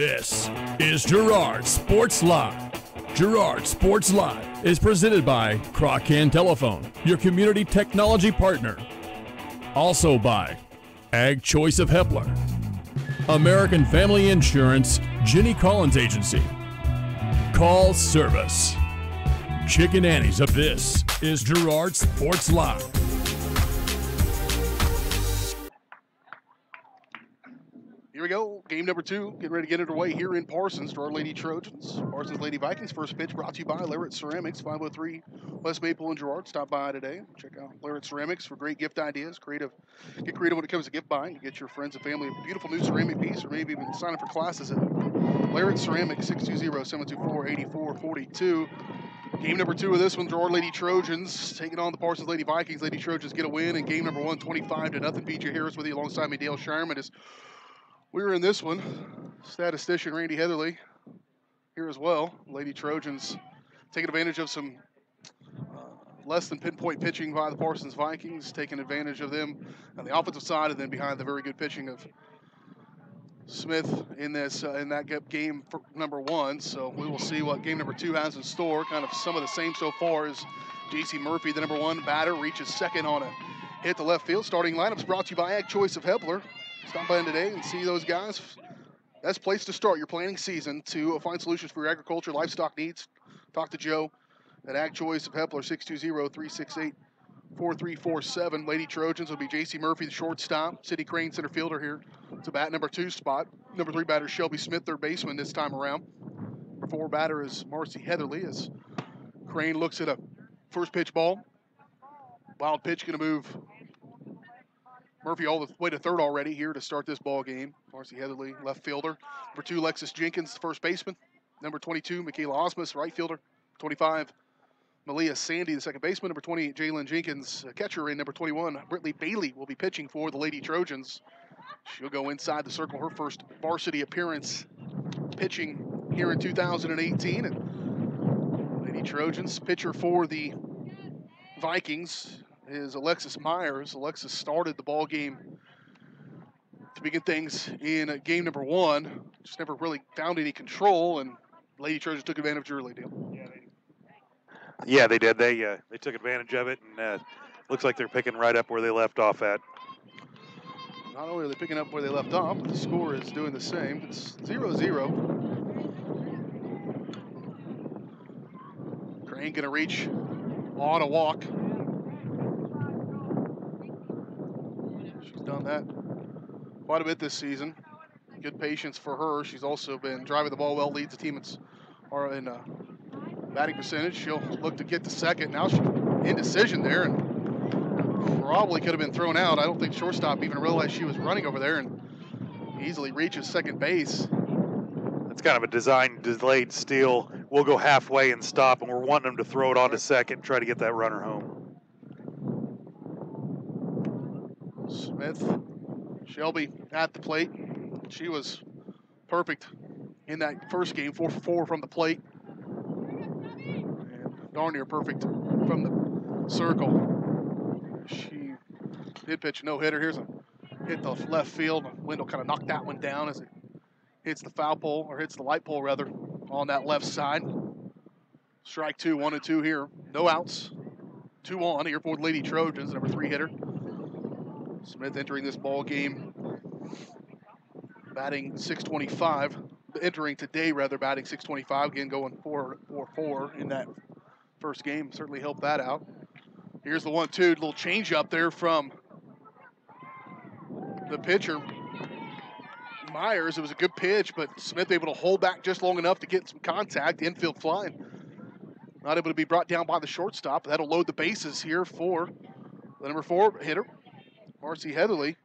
This is Girard Sports Live. Girard Sports Live is presented by Crocan Telephone, your community technology partner. Also by Ag Choice of Hepler, American Family Insurance, Jenny Collins Agency, Call Service, Chicken Annie's. Of this is Girard Sports Live. Here we go, game number 2, getting ready to get underway here in Parsons to our Lady Trojans. Parsons Lady Vikings, first pitch brought to you by Girard Ceramics, 503 West Maple and Girard. Stop by today. Check out Girard Ceramics for great gift ideas. Get creative when it comes to gift buying. You get your friends and family a beautiful new ceramic piece, or maybe even sign up for classes at Girard Ceramics, 620-724-8442. Game number 2 of this one, Girard Lady Trojans taking on the Parsons Lady Vikings. Lady Trojans get a win in game number 1, 25-0. BJ Harris with you alongside me, Dale Shireman. As we were in this one, statistician Randy Heatherly here as well. Lady Trojans taking advantage of some less than pinpoint pitching by the Parsons Vikings, taking advantage of them on the offensive side, and then behind the very good pitching of Smith in that game for number 1. So we will see what game number 2 has in store. Kind of some of the same so far as J.C. Murphy, the number 1 batter, reaches second on a hit to left field. Starting lineups brought to you by Ag Choice of Hepler. Stop by in today and see those guys. Best place to start your planning season to find solutions for your agriculture, livestock needs. Talk to Joe at Ag Choice of Hepler, 620-368-4347. Lady Trojans will be J.C. Murphy, the shortstop. Sidney Crane, center fielder here to bat number 2 spot. Number 3 batter, Shelby Smith, third baseman this time around. Number 4 batter is Marcy Heatherly as Crane looks at a first pitch ball. Wild pitch going to move Murphy all the way to third already here to start this ball game. Marcy Heatherly, left fielder. Number 2, Lexus Jenkins, first baseman. Number 22, Michaela Osmus, right fielder. 25, Malia Sandy, the second baseman. Number 28, Jalen Jenkins, catcher. And number 21, Brittany Bailey will be pitching for the Lady Trojans. She'll go inside the circle, her first varsity appearance pitching here in 2018. And Lady Trojans, pitcher for the Vikings is Alexis Myers. Alexis started the ball game to begin things in game number 1. Just never really found any control, and Lady Trojans took advantage early, Dale. Yeah, they did. They took advantage of it, and looks like they're picking right up where they left off at. Not only are they picking up where they left off, but the score is doing the same. It's 0-0. Crane going to reach on a walk. She's done that quite a bit this season. Good patience for her. She's also been driving the ball well, leads the team in batting percentage. She'll look to get to second. Now she's indecision there and probably could have been thrown out. I don't think shortstop even realized she was running over there and easily reaches second base. That's kind of a delayed steal. We'll go halfway and stop, and we're wanting them to throw it on to second and try to get that runner home. Smith, Shelby at the plate. She was perfect in that first game, 4 for 4 from the plate. And darn near perfect from the circle. She did pitch a no-hitter. Here's a hit the left field. Wendell kind of knocked that one down as it hits the foul pole, or hits the light pole rather, on that left side. Strike 2, 1-2 here. No outs. 2 on here for the Lady Trojans, number 3 hitter. Smith entering this ball game batting .625. Entering today, rather, batting .625. Again, going 4-4 in that first game. Certainly helped that out. Here's the 1-2. Little change up there from the pitcher, Myers. It was a good pitch, but Smith able to hold back just long enough to get some contact. The infield flying. Not able to be brought down by the shortstop. That'll load the bases here for the number 4 hitter, Marcy Heatherly.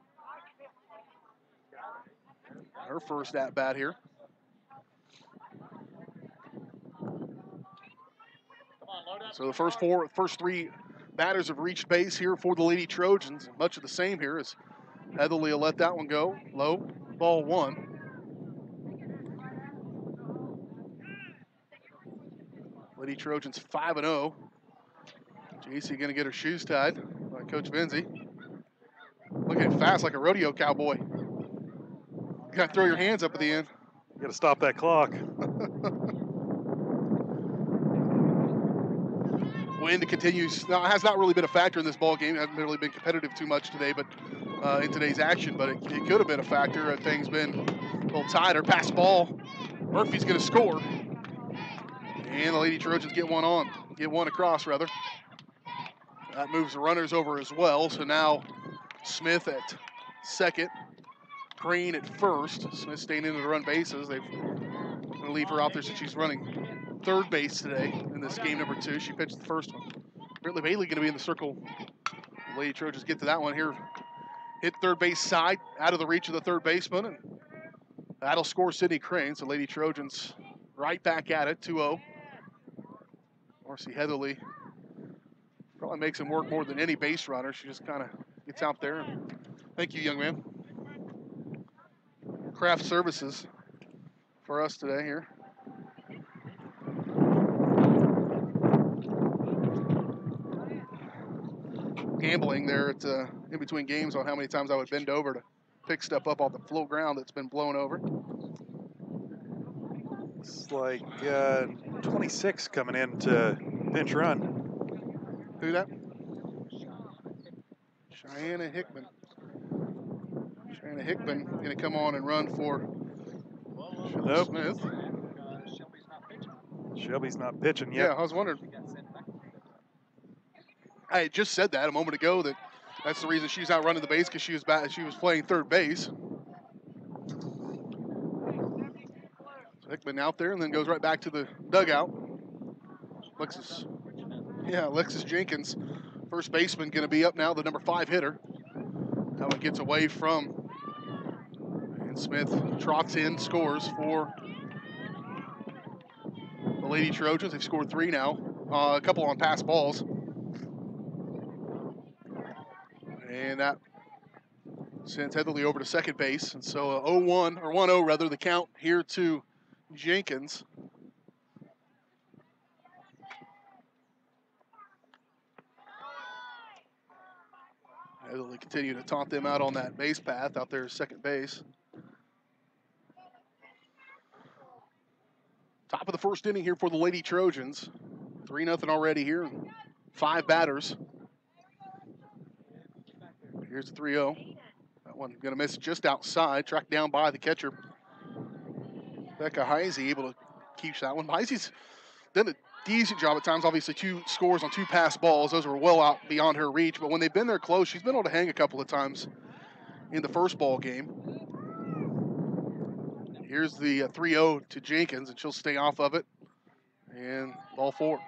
Her first at-bat here. So the first 3 batters have reached base here for the Lady Trojans. Much of the same here as Heatherly will let that one go. Low, ball 1. Lady Trojans 5-0. JC going to get her shoes tied by Coach Benzie. Looking fast like a rodeo cowboy. Got to throw your hands up at the end. Got to stop that clock. Wind continues. Now, it has not really been a factor in this ball game. It hasn't really been competitive too much today, but in today's action. But it could have been a factor had things been a little tighter. Pass ball. Murphy's going to score, and the Lady Trojans get one across rather. That moves the runners over as well. So now Smith at second, Crane at first. Smith staying in to run bases. They've going to leave her out there since she's running third base today in this game number 2. She pitched the first one. Apparently Bailey going to be in the circle. Lady Trojans get to that one here. Hit third base side, out of the reach of the third baseman, and that'll score Sydney Crane. So Lady Trojans right back at it, 2-0. Marcy Heatherly probably makes him work more than any base runner. She just kind of gets out there. Thank you, young man. Craft services for us today here. Gambling there at in between games on how many times I would bend over to pick stuff up off the flow ground that's been blown over. It's like 26 coming in to pinch run. Who that? Cheyenne Hickman. Cheyenne Hickman going to come on and run for Nope. Smith. Shelby's not pitching yet. Yeah, I was wondering. I had just said that a moment ago that that's the reason she's out running the base because she was playing third base. So Hickman out there and then goes right back to the dugout. Alexis Jenkins, first baseman, going to be up now, the number 5 hitter. That one gets away from, and Smith trots in, scores for the Lady Trojans. They've scored 3 now, a couple on pass balls. And that sends Heatherly over to second base. And so 0-1, or 1-0 rather, the count here to Jenkins. Heatherly continue to taunt them out on that base path out there at second base. Top of the first inning here for the Lady Trojans. 3-0 already here. 5 batters. Here's the 3-0. That one going to miss just outside. Tracked down by the catcher, Becca Heisey, able to keep that one. Heisey's done a decent job at times. Obviously, 2 scores on 2 pass balls. Those were well out beyond her reach. But when they've been there close, she's been able to hang a couple of times in the first ball game. Here's the 3-0 to Jenkins, and she'll stay off of it. And ball 4.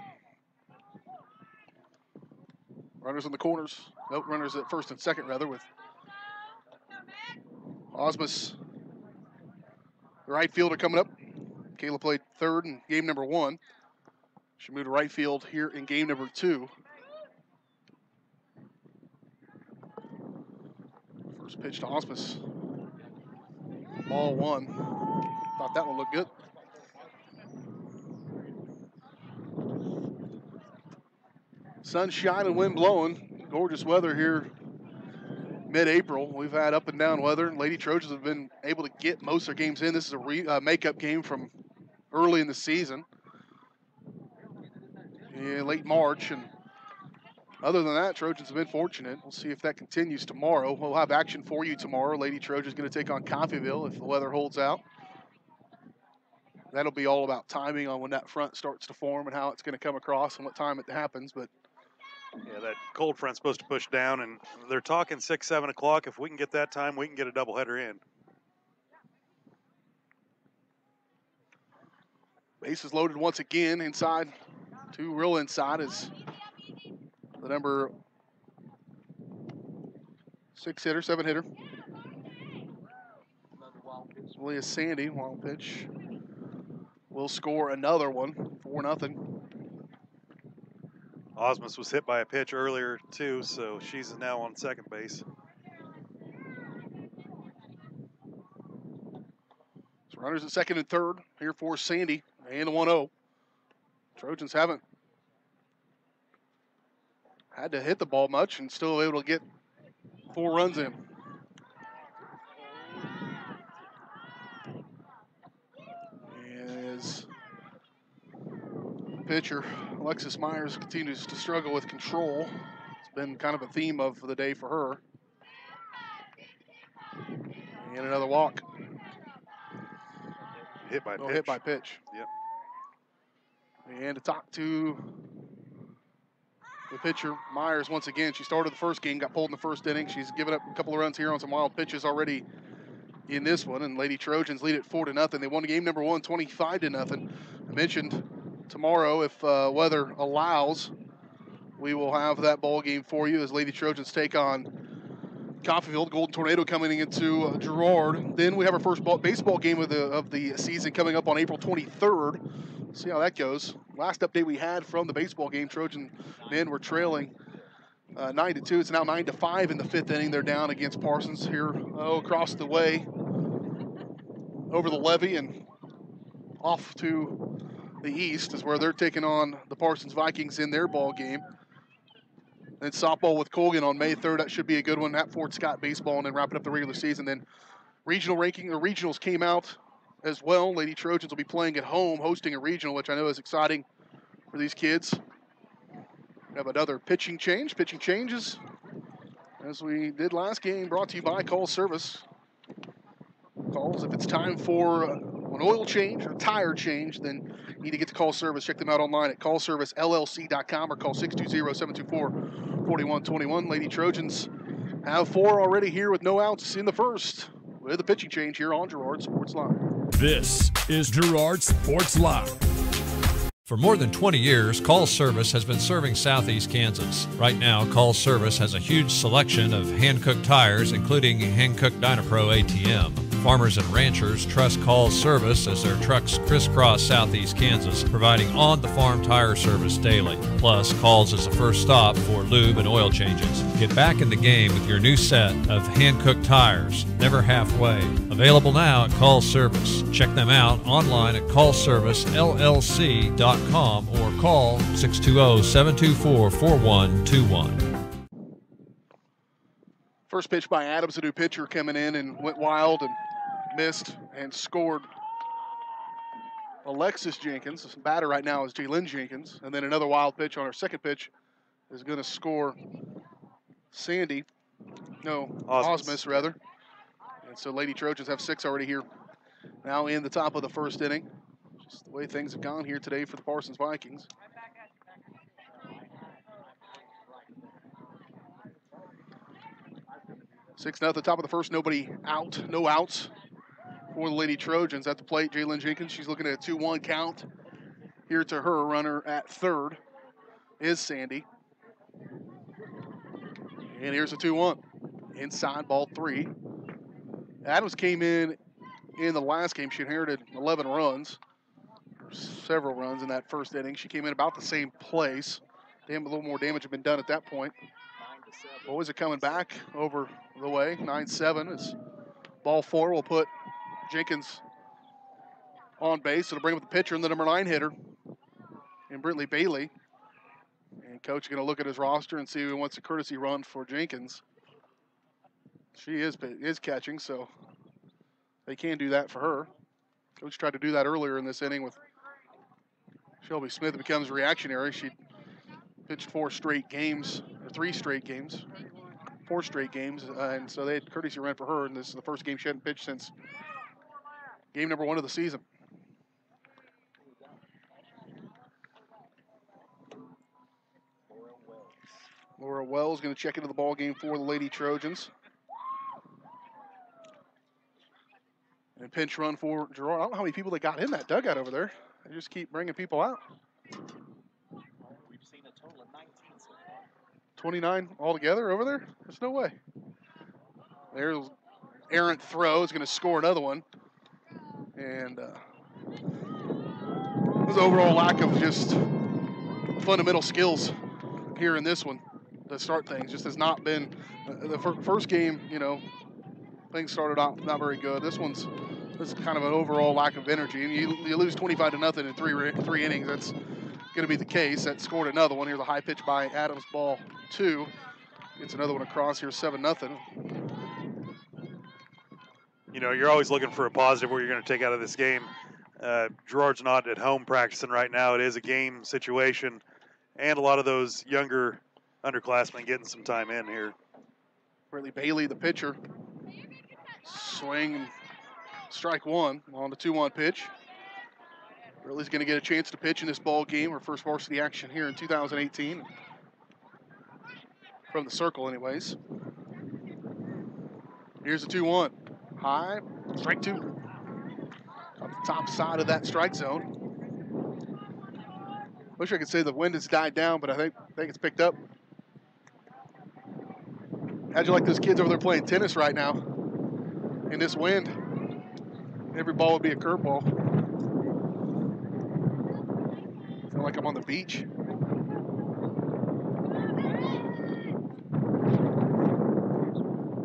Runners in the corners. Nope, runners at first and second, rather, with Osmus, the right fielder, coming up. Kayla played third in game number 1. She moved to right field here in game number 2. First pitch to Osmus. Ball 1. Thought that one looked good. Sunshine and wind blowing. Gorgeous weather here mid-April. We've had up and down weather. Lady Trojans have been able to get most of their games in. This is a makeup game from early in the season. In late March. And other than that, Trojans have been fortunate. We'll see if that continues tomorrow. We'll have action for you tomorrow. Lady Trojans going to take on Coffeyville if the weather holds out. That'll be all about timing on when that front starts to form and how it's going to come across and what time it happens. But yeah, that cold front's supposed to push down, and they're talking 6, 7 o'clock. If we can get that time, we can get a doubleheader in. Bases loaded once again inside. 2 real inside is the number 6 hitter, 7 hitter. Leah Sandy, wild pitch. Will score another one, 4-0. Osmus was hit by a pitch earlier, too, so she's now on second base. So runners at second and third here for Sandy and the 1-0. Trojans haven't had to hit the ball much and still able to get 4 runs in. pitcher. Alexis Myers continues to struggle with control. It's been kind of a theme of the day for her. And another walk. Hit by No pitch. hit by pitch. Yep. And to talk to the pitcher, Myers, once again, she started the first game, got pulled in the first inning. She's given up a couple of runs here on some wild pitches already in this one, and Lady Trojans lead it 4-0. They won game number 1, 25-0. I mentioned tomorrow, if weather allows, we will have that ball game for you as Lady Trojans take on Coffeyville. Golden Tornado coming into Girard. Then we have our first baseball game of the season coming up on April 23rd. See how that goes. Last update we had from the baseball game, Trojan men were trailing 9-2. It's now 9-5 in the 5th inning. They're down against Parsons here across the way over the levee and off to the east is where they're taking on the Parsons Vikings in their ball game. Then softball with Colgan on May 3rd. That should be a good one. At Fort Scott baseball, and then wrapping up the regular season. Then regional ranking, the regionals came out as well. Lady Trojans will be playing at home, hosting a regional, which I know is exciting for these kids. We have another pitching changes, as we did last game, brought to you by Call Service. Calls, if it's time for an oil change or tire change, then you need to get to Call Service. Check them out online at callservicellc.com or call 620-724-4121. Lady Trojans have 4 already here with no outs in the first with a pitching change here on Girard Sports Live. This is Girard Sports Live. For more than 20 years, Call Service has been serving Southeast Kansas. Right now, Call Service has a huge selection of hand-cooked tires, including hand-cooked Dynapro ATM. Farmers and ranchers trust Call Service as their trucks crisscross Southeast Kansas, providing on-the-farm tire service daily. Plus, Calls is the first stop for lube and oil changes. Get back in the game with your new set of hand-cooked tires, never halfway. Available now at Call Service. Check them out online at callservicellc.com or call 620-724-4121. First pitch by Adams, a new pitcher, coming in and went wild and missed and scored Alexis Jenkins. The batter right now is Jalen Jenkins. And then another wild pitch on her second pitch is going to score Osmus rather. And so Lady Trojans have 6 already here now in the top of the first inning. Just the way things have gone here today for the Parsons Vikings. Six at the top of the first, nobody out, no outs for the Lady Trojans. At the plate, Jalen Jenkins, she's looking at a 2-1 count. Here to her, runner at third is Sandy. And here's a 2-1. Inside, ball 3. Adams came in the last game. She inherited 11 runs, several runs in that first inning. She came in about the same place. A little more damage had been done at that point. Boys are coming back over the way. 9-7 is ball 4. Will put Jenkins on base. It'll bring up the pitcher and the number 9 hitter, and Brittany Bailey. And coach is going to look at his roster and see who wants a courtesy run for Jenkins. She is catching, so they can do that for her. Coach tried to do that earlier in this inning with Shelby Smith. It becomes reactionary. She pitched 4 straight games, and so they had courtesy run for her, and this is the first game she hadn't pitched since game number 1 of the season. Laura Wells going to check into the ball game for the Lady Trojans. And pinch run for Girard. I don't know how many people they got in that dugout over there. They just keep bringing people out. 29 altogether over there? There's no way. There's errant throw. Is going to score another one. And there's overall lack of just fundamental skills here in this one to start things. Just has not been. The first game, things started out not very good. This is kind of an overall lack of energy. And you lose 25-0 in three innings. That's going to be the case. That scored another one. Here's a high pitch by Adams, ball 2. Gets another one across here, 7-0. You're always looking for a positive where you're going to take out of this game. Girard's not at home practicing right now. It is a game situation, and a lot of those younger underclassmen getting some time in here. Brittany Bailey, the pitcher. Swing and strike one on the 2-1 pitch. Ridley's going to get a chance to pitch in this ball game, her first varsity action here in 2018. From the circle, anyways. Here's the 2-1. High, strike two. Up the top side of that strike zone. Wish I could say the wind has died down, but I think it's picked up. How'd you like those kids over there playing tennis right now? In this wind, every ball would be a curveball. Feel like I'm on the beach.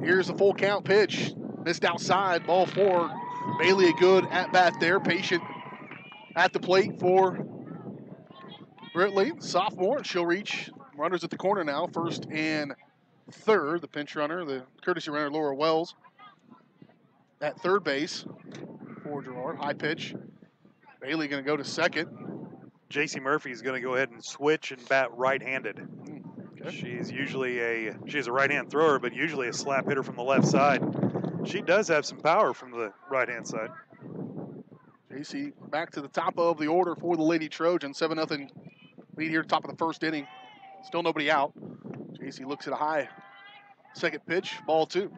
Here's the full count pitch. Missed outside, ball 4. Bailey a good at-bat there, patient at the plate for Britley, sophomore. She'll reach runners at the corner now, first and third. The pinch runner, the courtesy runner, Laura Wells, at third base for Girard. High pitch. Bailey going to go to second. JC Murphy's going to go ahead and switch and bat right-handed. Okay. She's a right-hand thrower, but usually a slap hitter from the left side. She does have some power from the right-hand side. JC back to the top of the order for the Lady Trojans. 7-0 lead here, top of the first inning. Still nobody out. JC looks at a high second pitch, ball 2.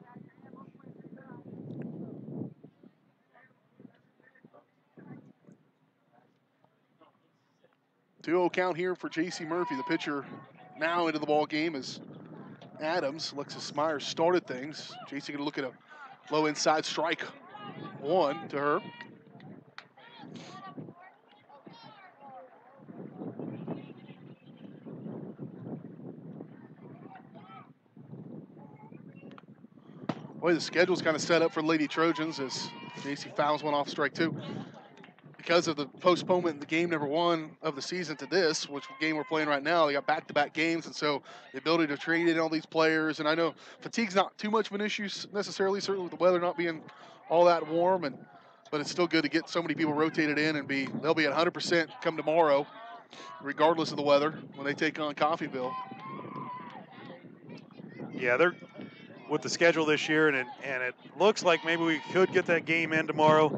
Two-0 count here for JC Murphy. The pitcher now into the ball game is Adams. Alexis Myers started things. JC going to look at a low inside strike 1 to her. Boy, the schedule's kind of set up for Lady Trojans as JC fouls one off strike 2. Because of the postponement in the game number 1 of the season to this, which game we're playing right now, they got back-to-back games, and so the ability to trade in all these players, and I know fatigue's not too much of an issue necessarily, certainly with the weather not being all that warm, but it's still good to get so many people rotated in and they'll be at 100% come tomorrow, regardless of the weather, when they take on Coffeyville. Yeah, they're with the schedule this year, and it looks like maybe we could get that game in tomorrow.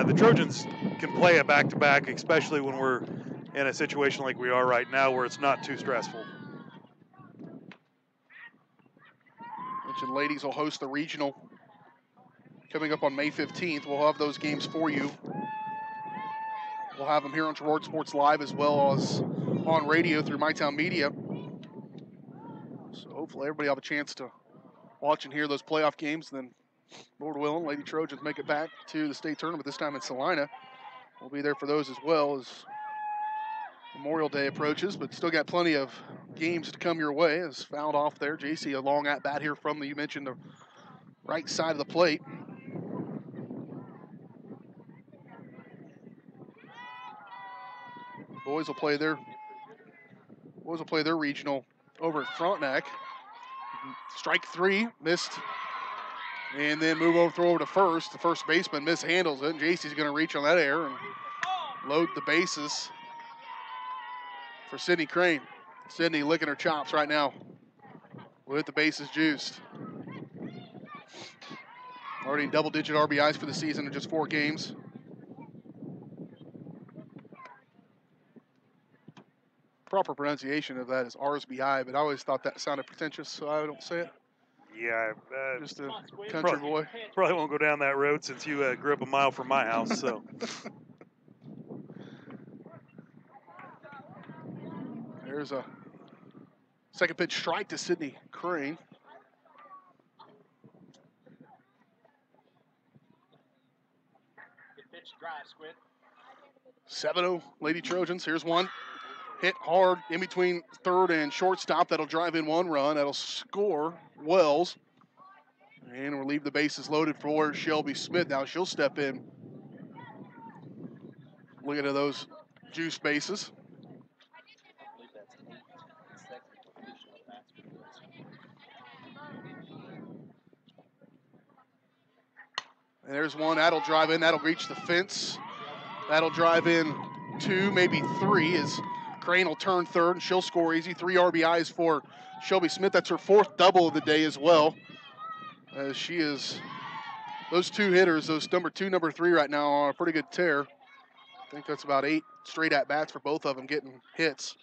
The Trojans can play a back-to-back, especially when we're in a situation like we are right now where it's not too stressful. Mentioned ladies will host the regional coming up on May 15th. We'll have those games for you. We'll have them here on Girard Sports Live as well as on radio through MyTown Media. So hopefully everybody will have a chance to watch and hear those playoff games. And then, Lord willing, Lady Trojans make it back to the state tournament, this time in Salina. We'll be there for those as well as Memorial Day approaches, but still got plenty of games to come your way. As fouled off there, JC, a long at-bat here from you mentioned the right side of the plate. Boys will play their regional over at Frontenac. Strike 3, missed, and then throw over to first. The first baseman mishandles it, and JC's going to reach on that air and load the bases for Sydney Crane. Sydney licking her chops right now with the bases juiced. Already in double-digit RBIs for the season in just 4 games. Proper pronunciation of that is RSBI, but I always thought that sounded pretentious, so I don't say it. Yeah, Just a country boy. Probably won't go down that road since you grew up a mile from my house. So. There's a second pitch strike to Sydney Crane. Good pitch, drive, Squid. 7-0 Lady Trojans. Here's one. Hit hard in between third and shortstop. That'll drive in 1 run. That'll score Wells. And we'll leave the bases loaded for Shelby Smith. Now she'll step in. Look at those juice bases. And there's one. That'll drive in. That'll reach the fence. That'll drive in 2, maybe 3, as Crane will turn third, and she'll score easy. 3 RBIs for Shelby Smith. That's her 4th double of the day as well. As she is, those 2 hitters, those number 2, number 3 right now, are on a pretty good tear. I think that's about 8 straight at-bats for both of them getting hits.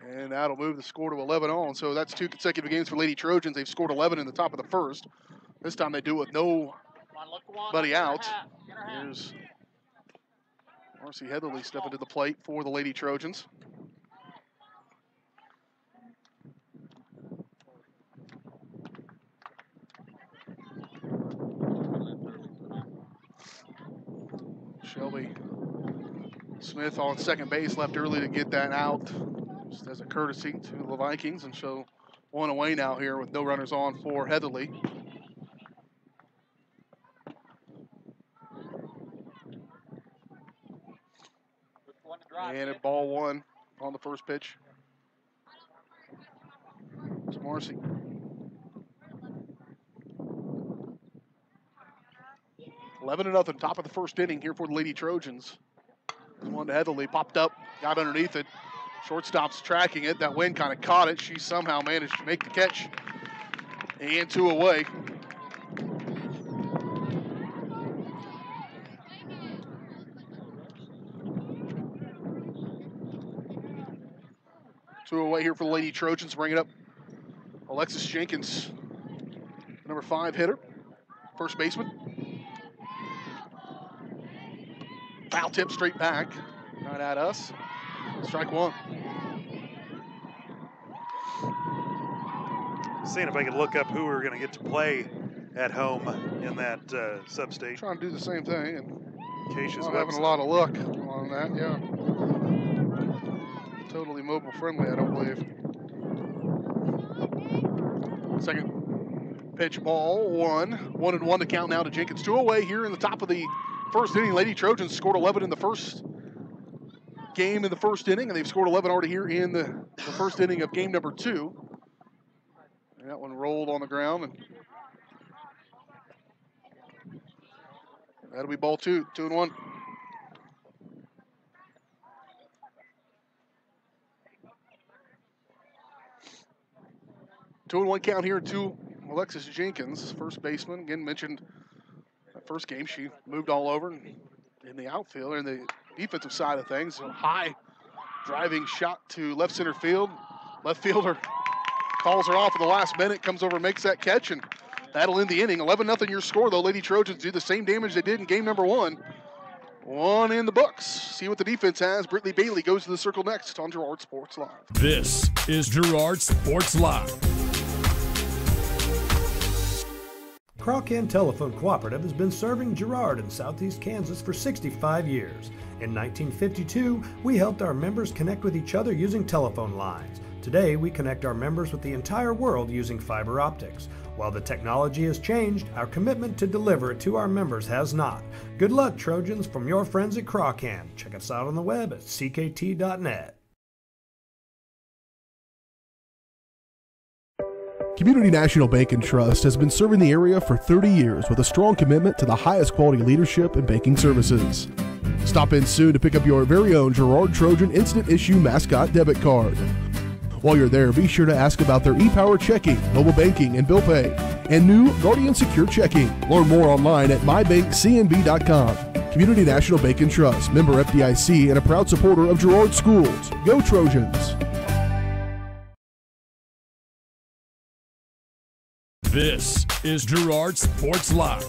And that'll move the score to 11-0. And so that's 2 consecutive games for Lady Trojans. They've scored 11 in the top of the first. This time they do it with nobody out. Here's Marcy Heatherly stepping to the plate for the Lady Trojans. Shelby Smith on second base, left early to get that out, just as a courtesy to the Vikings, and so 1 away now here with no runners on for Heatherly. And at ball 1 on the first pitch. It's Marcy. Eleven to nothing, top of the first inning here for the Lady Trojans. One to Heatherly, popped up, got underneath it. Shortstop's tracking it. That wind kind of caught it. She somehow managed to make the catch. And 2 away. Two away here for the Lady Trojans. Bring it up. Alexis Jenkins, number 5 hitter, first baseman. Foul tip straight back. Not at us. Strike 1. Seeing if I could look up who we were going to get to play at home in that sub-state. Trying to do the same thing, and Keisha's having a lot of luck on that, yeah. Totally mobile friendly, I don't believe. Second pitch, ball 1. 1-1 to count now to Jenkins. 2 away here in the top of the first inning. Lady Trojans scored 11 in the first game in the first inning, and they've scored 11 already here in the first inning of game number 2. And that one rolled on the ground, and that'll be ball 2, 2-1. Two and 1 count here to Alexis Jenkins, first baseman. Again, mentioned that first game, she moved all over in the outfield, or in the defensive side of things. A high driving shot to left center field. Left fielder calls her off at the last minute, comes over, makes that catch, and that'll end the inning. 11-0 your score, though. Lady Trojans do the same damage they did in game number 1. 1 in the books. See what the defense has. Brittany Bailey goes to the circle next on Girard Sports Live. This is Girard Sports Live. Crocan Telephone Cooperative has been serving Girard in southeast Kansas for 65 years. In 1952, we helped our members connect with each other using telephone lines. Today, we connect our members with the entire world using fiber optics. While the technology has changed, our commitment to deliver it to our members has not. Good luck, Trojans, from your friends at Crocan. Check us out on the web at ckt.net. Community National Bank and Trust has been serving the area for 30 years with a strong commitment to the highest quality leadership and banking services. Stop in soon to pick up your very own Girard Trojan Instant Issue Mascot Debit Card. While you're there, be sure to ask about their ePower checking, mobile banking, and bill pay, and new Guardian Secure Checking. Learn more online at mybankcnb.com. Community National Bank and Trust, member FDIC, and a proud supporter of Girard Schools. Go Trojans! This is Girard Sports Live.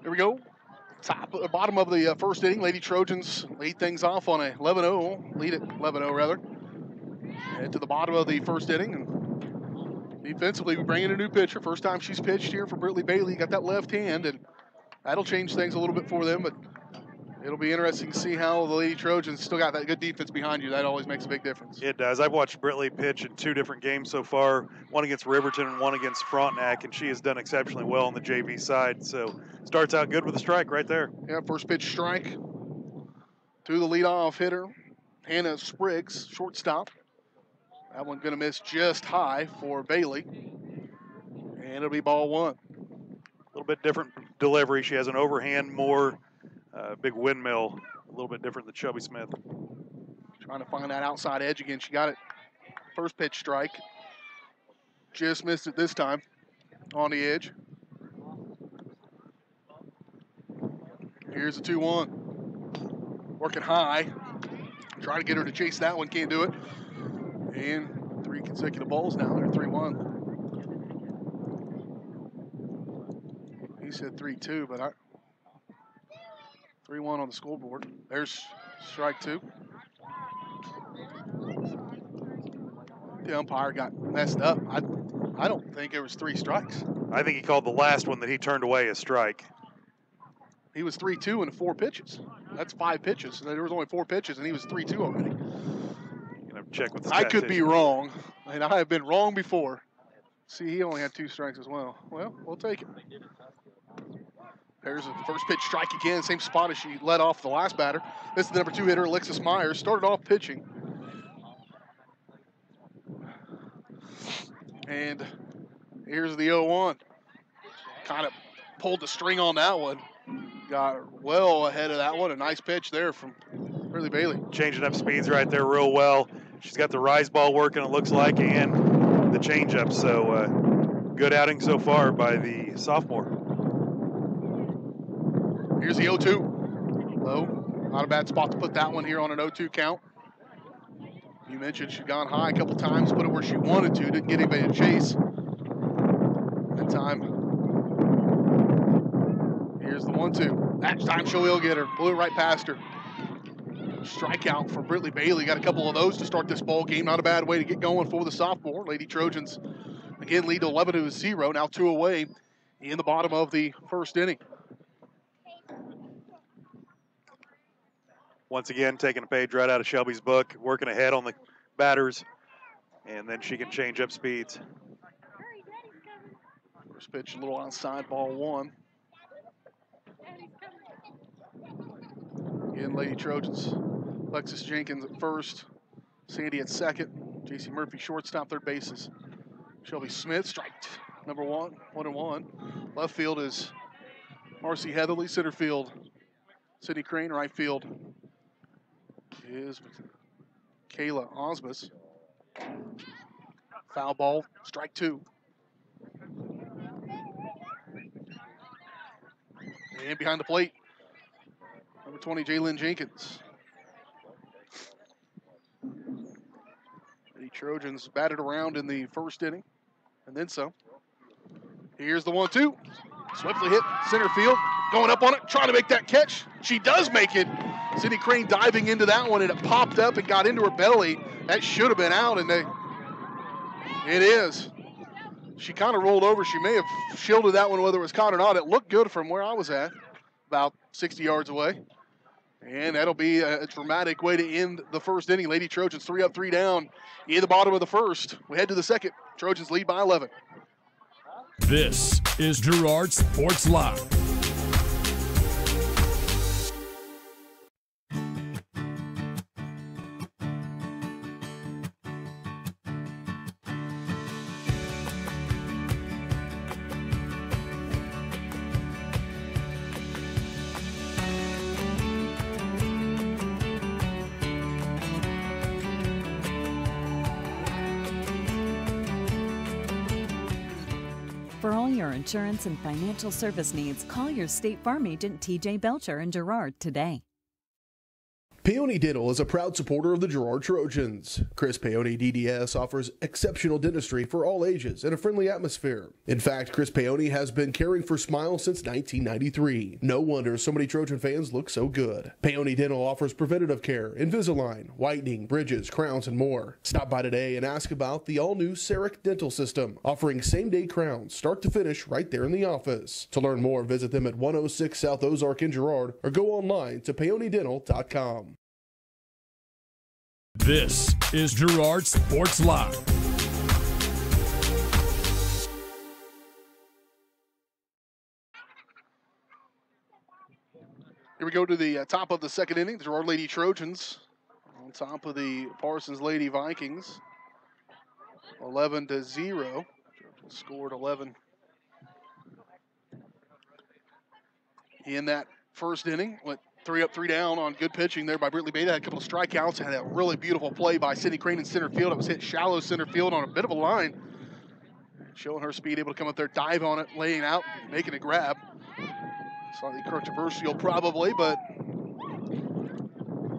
Here we go. Bottom of the first inning. Lady Trojans lead things off on a 11-0, lead at 11-0 rather. Head to the bottom of the first inning. And defensively, we bring in a new pitcher. First time she's pitched here for Brittany Bailey. Got that left hand, and that'll change things a little bit for them, but it'll be interesting to see how the Lady Trojans still got that good defense behind you. That always makes a big difference. It does. I've watched Britley pitch in 2 different games so far, one against Riverton and one against Frontenac, and she has done exceptionally well on the JV side. So starts out good with a strike right there. Yeah, first pitch strike to the leadoff hitter, Hannah Spriggs, shortstop. That one going to miss just high for Bailey. And it'll be ball one. A little bit different delivery. She has an overhand more, big windmill, a little bit different than Shelby Smith. Trying to find that outside edge again. She got it. First pitch strike. Just missed it this time on the edge. Here's a 2-1. Working high. Trying to get her to chase that one. Can't do it. And 3 consecutive balls now. They're 3-1. He said 3-2, but 3-1 on the scoreboard. There's strike 2. The umpire got messed up. I don't think it was 3 strikes. I think he called the last one that he turned away a strike. He was 3-2 in 4 pitches. That's 5 pitches. There was only 4 pitches, and he was 3-2 already. You know, check with the I could be statistician. wrong, and I have been wrong before. See, he only had 2 strikes as well. Well, we'll take it. There's a first pitch strike again, same spot as she led off the last batter. This is the number 2 hitter, Alexis Myers. Started off pitching. And here's the 0-1. Kind of pulled the string on that one. Got well ahead of that one. A nice pitch there from Ridley Bailey. Changing up speeds right there real well. She's got the rise ball working, it looks like, and the changeup. So good outing so far by the sophomore. Here's the 0-2. Low. Not a bad spot to put that one here on an 0-2 count. You mentioned she'd gone high a couple times, put it where she wanted to, didn't get anybody to chase. That time. Here's the 1-2. That time she will get her. Blew it right past her. Strikeout for Brittany Bailey. Got a couple of those to start this ball game. Not a bad way to get going for the sophomore. Lady Trojans again lead 11-0. Now 2 away in the bottom of the first inning. Once again, taking a page right out of Shelby's book, working ahead on the batters, and then she can change up speeds. First pitch a little outside, ball 1. Again, Lady Trojans. Alexis Jenkins at first, Sandy at second, JC Murphy shortstop, third bases. Shelby Smith striked number 1, 1-1. Left field is Marcy Heatherly, center field Sydney Crane, right field is Kayla Osmus. Foul ball, strike 2. And behind the plate, number 20, Jalen Jenkins. The Trojans batted around in the first inning, and then some. Here's the 1-2. Swiftly hit center field, going up on it, trying to make that catch. She does make it. Sydney Crane diving into that one, and it popped up and got into her belly. That should have been out, and it is. She kind of rolled over. She may have shielded that one, whether it was caught or not. It looked good from where I was at, about 60 yards away. And that'll be a dramatic way to end the first inning. Lady Trojans 3 up, 3 down in the bottom of the first. We head to the second. Trojans lead by 11. This is Girard Sports Live. For all your insurance and financial service needs, call your State Farm agent TJ Belcher in Girard today. Paoni Dental is a proud supporter of the Girard Trojans. Chris Paoni DDS offers exceptional dentistry for all ages in a friendly atmosphere. In fact, Chris Paoni has been caring for smiles since 1993. No wonder so many Trojan fans look so good. Paoni Dental offers preventative care, Invisalign, whitening, bridges, crowns, and more. Stop by today and ask about the all-new CEREC dental system, offering same-day crowns, start to finish, right there in the office. To learn more, visit them at 106 South Ozark in Girard or go online to paonidental.com. This is Girard Sports Live. Here we go to the top of the second inning. The Girard Lady Trojans on top of the Parsons Lady Vikings. 11-0. Trojans scored 11 in that first inning. Went 3 up, 3 down on good pitching there by Brittany Beta. Had a couple of strikeouts. Had a really beautiful play by Sydney Crane in center field. It was hit shallow center field on a bit of a line. Showing her speed, able to come up there, dive on it, laying out, making a grab. Slightly controversial probably, but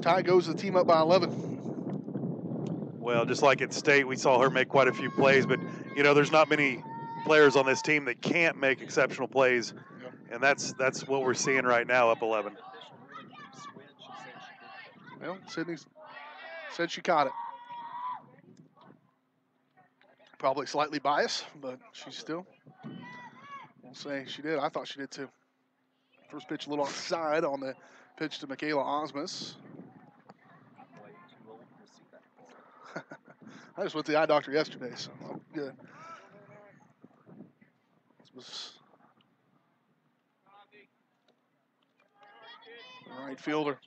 tie goes the team up by 11. Well, just like at State, we saw her make quite a few plays, but, you know, there's not many players on this team that can't make exceptional plays, and that's what we're seeing right now, up 11. Well, Sydney said she caught it. Probably slightly biased, but she's still, we'll say she did. I thought she did too. First pitch a little offside on the pitch to Michaela Osmus. I just went to the eye doctor yesterday, so I'm good. This was the right fielder.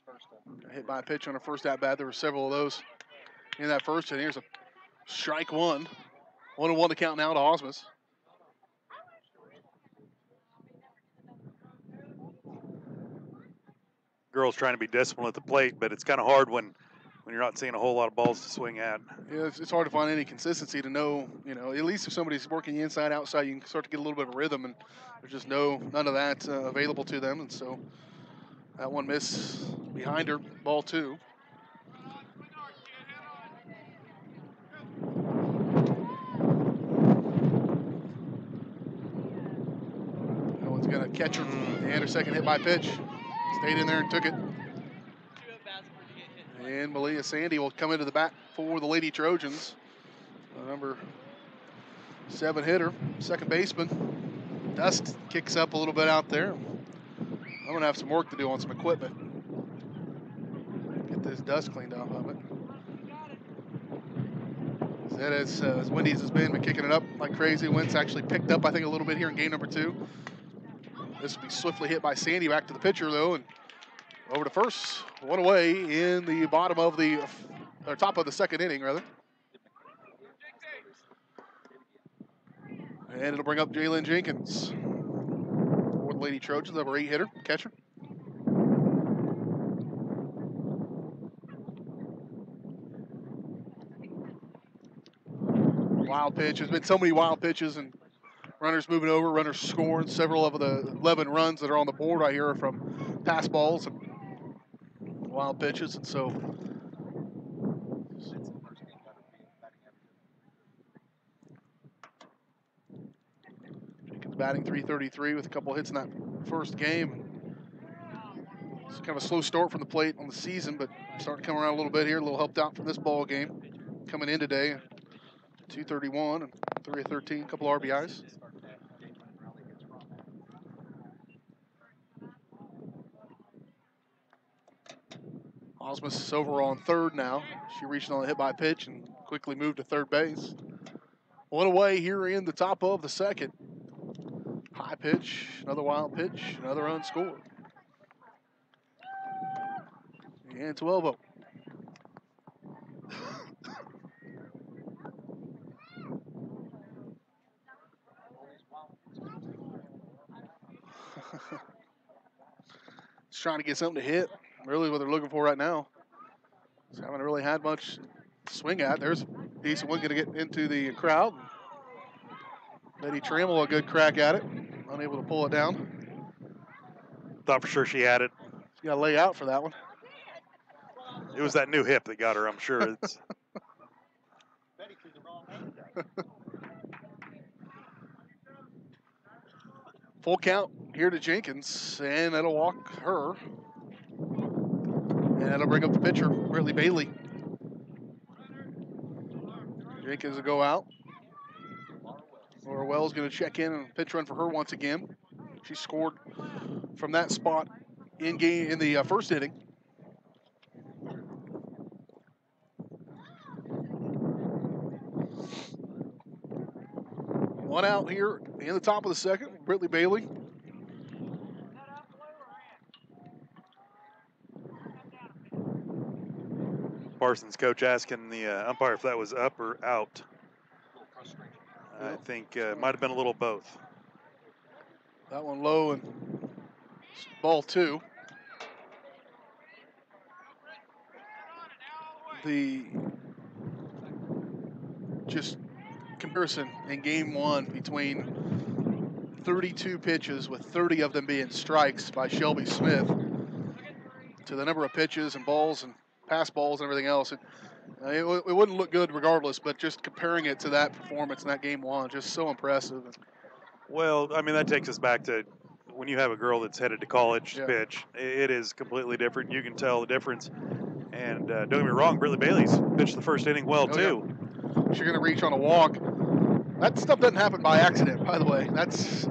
Got hit by a pitch on her first at bat. There were several of those in that first inning. Here's a strike one. 1-1 to count now to Osmus. Girls trying to be disciplined at the plate, but it's kind of hard when you're not seeing a whole lot of balls to swing at. Yeah, it's hard to find any consistency to know, you know, at least if somebody's working the inside, outside, you can start to get a little bit of rhythm, and there's just none of that available to them. And so that one miss behind her, ball 2. No one's going to catch her. And her second hit by pitch. Stayed in there and took it. And Malia Sandy will come into the bat for the Lady Trojans. Number 7 hitter, second baseman. Dust kicks up a little bit out there. I'm going to have some work to do on some equipment. Get this dust cleaned off of it. That is, as windy as it's been kicking it up like crazy. Wind's actually picked up, I think, a little bit here in game number 2. This will be swiftly hit by Sandy back to the pitcher, though, and over to first. One away in the bottom of the, or top of the second inning, rather. And it'll bring up Jalen Jenkins for the Lady Trojans, number 8 hitter, catcher. Wild pitch. There's been so many wild pitches and runners moving over, runners scoring. Several of the 11 runs that are on the board right here are from pass balls and wild pitches, and so Jenkins batting .333 with a couple hits in that first game. It's kind of a slow start from the plate on the season, but starting to come around a little bit here. A little helped out from this ball game coming in today. 231 and 3 of 13, a couple RBIs. Osmus is over on third now. She reached on a hit by pitch and quickly moved to third base. One away here in the top of the second. High pitch, another wild pitch, another unscored. And 12-0. Just trying to get something to hit. Really what they're looking for right now. Just haven't really had much to swing at. There's a decent one going to get into the crowd. Betty Trammell a good crack at it. Unable to pull it down. Thought for sure she had it. She's got to lay out for that one. It was that new hip that got her, I'm sure. It's full count here to Jenkins, and that'll walk her. And that'll bring up the pitcher, Brittany Bailey. Jenkins will go out. Laura Wells going to check in and pitch run for her once again. She scored from that spot in the first inning. One out here in the top of the second, Brittany Bailey. Parsons coach asking the umpire if that was up or out. I think it might have been a little both. That one low and Ball 2. The just comparison in game 1 between 32 pitches with 30 of them being strikes by Shelby Smith to the number of pitches and balls and pass balls and everything else. It wouldn't look good regardless, but just comparing it to that performance in that game 1, just so impressive. Well, I mean, that takes us back to when you have a girl that's headed to college to pitch. It is completely different. You can tell the difference. And don't get me wrong, Brittany Bailey's pitched the first inning well, too. Yeah. She's going to reach on a walk. That stuff doesn't happen by accident, by the way. That's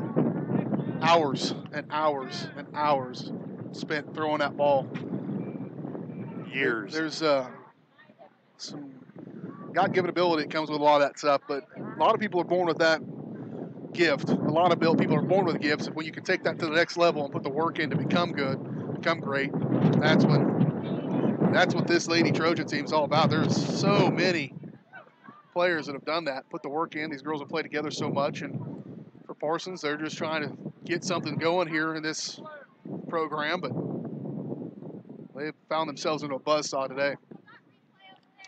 hours and hours and hours spent throwing that ball. Years. There's some God-given ability that comes with a lot of that stuff, but a lot of people are born with that gift. A lot of people are born with gifts. When you can take that to the next level and put the work in to become good, become great, that's what this Lady Trojan team is all about. There's so many players that have done that, put the work in. These girls have played together so much, and for Parsons, they're just trying to get something going here in this program, but they've found themselves into a buzzsaw today.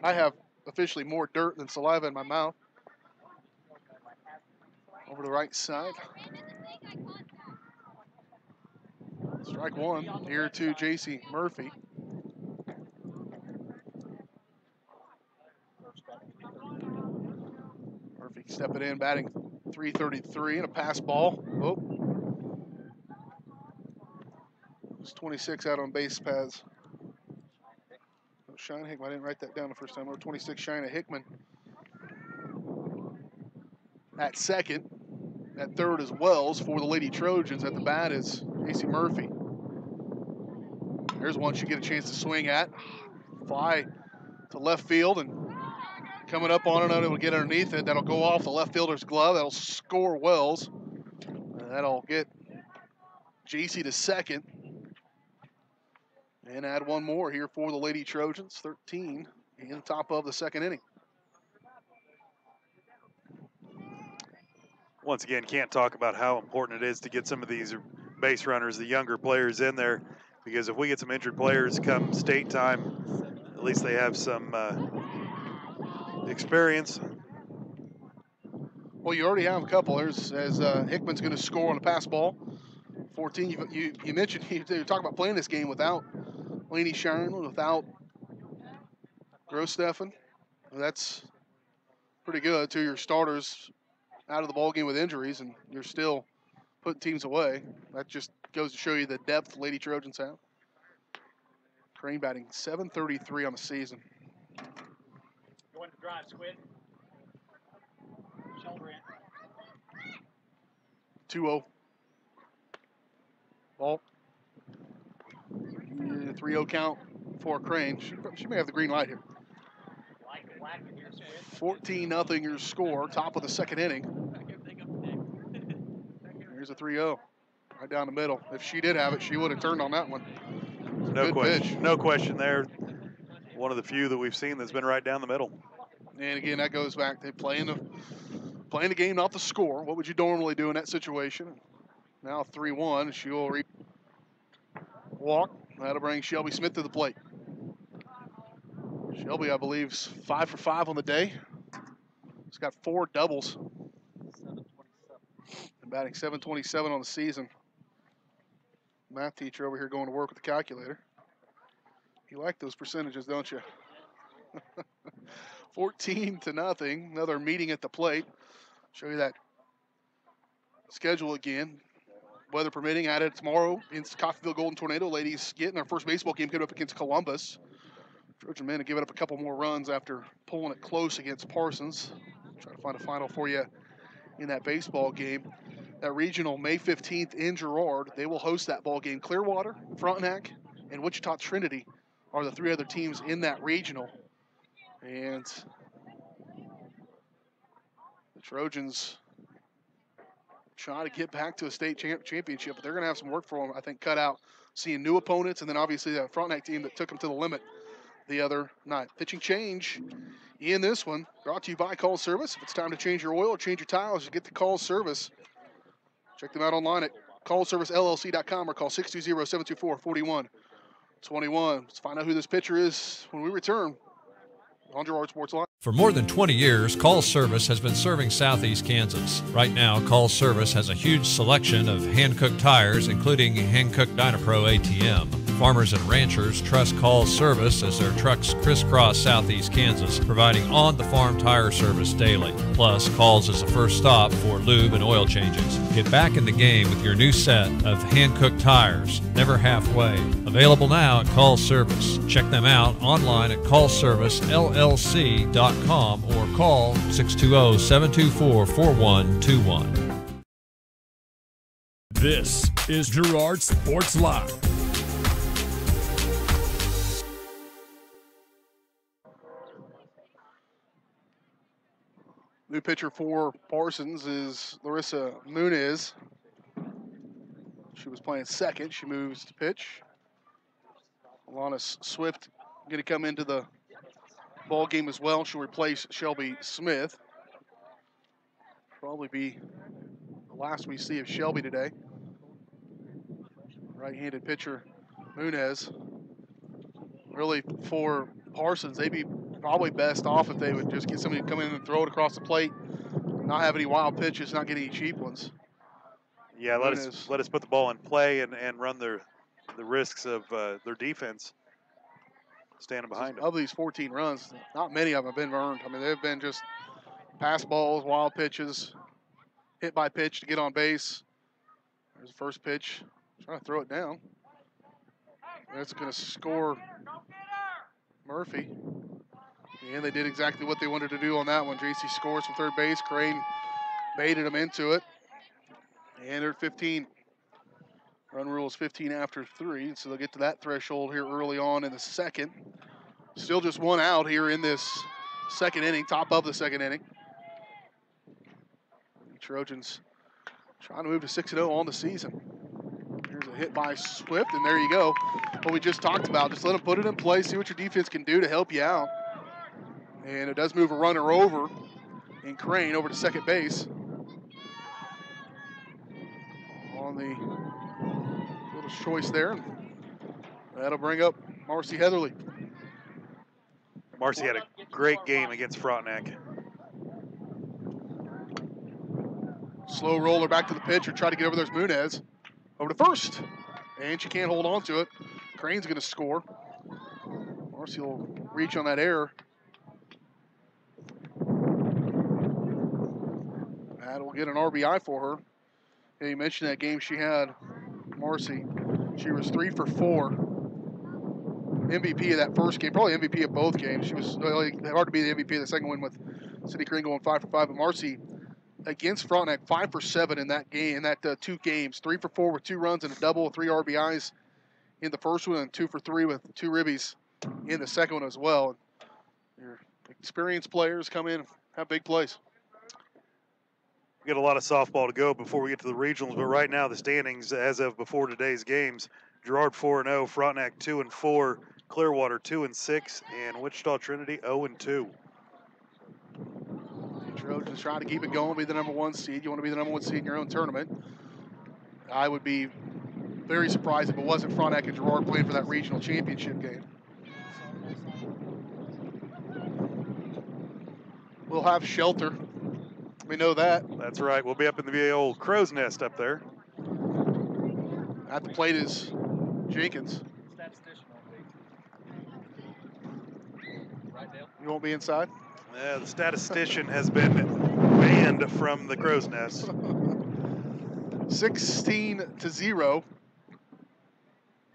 I have officially more dirt than saliva in my mouth. Over to the right side. Strike 1 here to J.C. Murphy. Murphy stepping in, batting .333 and a pass ball. Oh. It's 26 out on base paths. Oh, Shina Hickman, I didn't write that down the first time. 26 Shina Hickman at second. At third is Wells for the Lady Trojans. At the bat is J.C. Murphy. There's one she get a chance to swing at. Fly to left field and coming up on it, it'll get underneath it. That'll go off the left fielder's glove. That'll score Wells. That'll get J.C. to second. And add one more here for the Lady Trojans. 13 in the top of the second inning. Once again, can't talk about how important it is to get some of these base runners, the younger players in there, because if we get some injured players come state time, at least they have some experience. Well, you already have a couple. There's as Hickman's going to score on a pass ball. 14. You mentioned you talk about playing this game without Lainey Sharon, without Gross-Steffen. That's pretty good. 2 of your starters out of the ballgame with injuries, and you're still putting teams away. That just goes to show you the depth Lady Trojans have. Crane batting .733 on the season. Going to drive, Squid. Shoulder in. 2-0. Ball. 3-0 count for Crane. She may have the green light here. 14-0 your score, top of the second inning. Here's a 3-0, right down the middle. If she did have it, she would have turned on that one. No question. No question there. One of the few that we've seen that's been right down the middle. And again, that goes back to playing the game, not the score. What would you normally do in that situation? Now 3-1. She will walk. That'll bring Shelby Smith to the plate. Shelby, I believe, is 5 for 5 on the day. He's got 4 doubles. And batting .727 on the season. Math teacher over here going to work with the calculator. You like those percentages, don't you? 14-0. Another meeting at the plate. Show you that schedule again. Weather permitting, added tomorrow in Coffeyville Golden Tornado. Ladies getting their first baseball game coming up against Columbus. Trojan men have given up a couple more runs after pulling it close against Parsons. Try to find a final for you in that baseball game. That regional, May 15th in Girard. They will host that ball game. Clearwater, Frontenac, and Wichita Trinity are the 3 other teams in that regional. And the Trojans try to get back to a state championship, but they're going to have some work for them, I think, cut out. Seeing new opponents, and then obviously that Frontenac team that took them to the limit the other night. Pitching change in this one, brought to you by Call Service. If it's time to change your oil or change your tires, you get the Call Service. Check them out online at callservicellc.com or call 620-724-4121. Let's find out who this pitcher is when we return on Girard Sports Live. For more than 20 years, Call Service has been serving Southeast Kansas. Right now, Call Service has a huge selection of hand-cooked tires, including hand-cooked Dynapro ATM. Farmers and ranchers trust Call Service as their trucks crisscross Southeast Kansas, providing on-the-farm tire service daily. Plus, Calls is a first stop for lube and oil changes. Get back in the game with your new set of hand-cooked tires, never halfway. Available now at Call Service. Check them out online at callservicellc.com or call 620-724-4121. This is Girard Sports Live. New pitcher for Parsons is Larissa Muniz. She was playing second. She moves to pitch. Alana Swift going to come into the ball game as well. She'll replace Shelby Smith. Probably be the last we see of Shelby today. Right-handed pitcher Muniz. Really, for Parsons, they'd be probably best off if they would just get somebody to come in and throw it across the plate, not have any wild pitches, not get any cheap ones. Yeah, let us put the ball in play and run the risks of their defense standing behind them. Of these 14 runs, not many of them have been earned. I mean, they've been just pass balls, wild pitches, hit by pitch to get on base. There's the first pitch. Trying to throw it down. That's going to score Murphy. And they did exactly what they wanted to do on that one. JC scores from third base. Crane baited him into it. And they're at 15. Run rule is 15 after 3, so they'll get to that threshold here early on in the second. Still just one out here in this second inning, top of the second inning. The Trojans trying to move to 6-0 on the season. Here's a hit by Swift, and there you go. What we just talked about, just let them put it in play, see what your defense can do to help you out. And it does move a runner over in Crane over to second base. On the little choice there. That'll bring up Marcy Heatherly. Marcy had a great game against Frontenac. Slow roller back to the pitch or try to get over. There's Muniz. Over to first. And she can't hold on to it. Crane's going to score. Marcy will reach on that error. That will get an RBI for her. And you mentioned that game she had, Marcy. She was 3 for 4. MVP of that first game, probably MVP of both games. She was really hard to be the MVP of the second one with City Crane going 5 for 5. But Marcy against Frontenac 5 for 7 in that game, in that 2 games. 3 for 4 with 2 runs and a double, 3 RBIs in the first one, and 2 for 3 with 2 ribbies in the second one as well. Your experienced players come in and have big plays. We got a lot of softball to go before we get to the regionals, but right now the standings as of before today's games: Girard 4-0, Frontenac 2-4, Clearwater 2-6, and Wichita Trinity 0-2. Trojans trying to keep it going, be the number 1 seed. You want to be the number 1 seed in your own tournament. I would be very surprised if it wasn't Frontenac and Girard playing for that regional championship game. We'll have shelter. We know that. That's right. We'll be up in the old crow's nest up there. At the plate is Jenkins. You won't be inside? Yeah, the statistician has been banned from the crow's nest. 16-0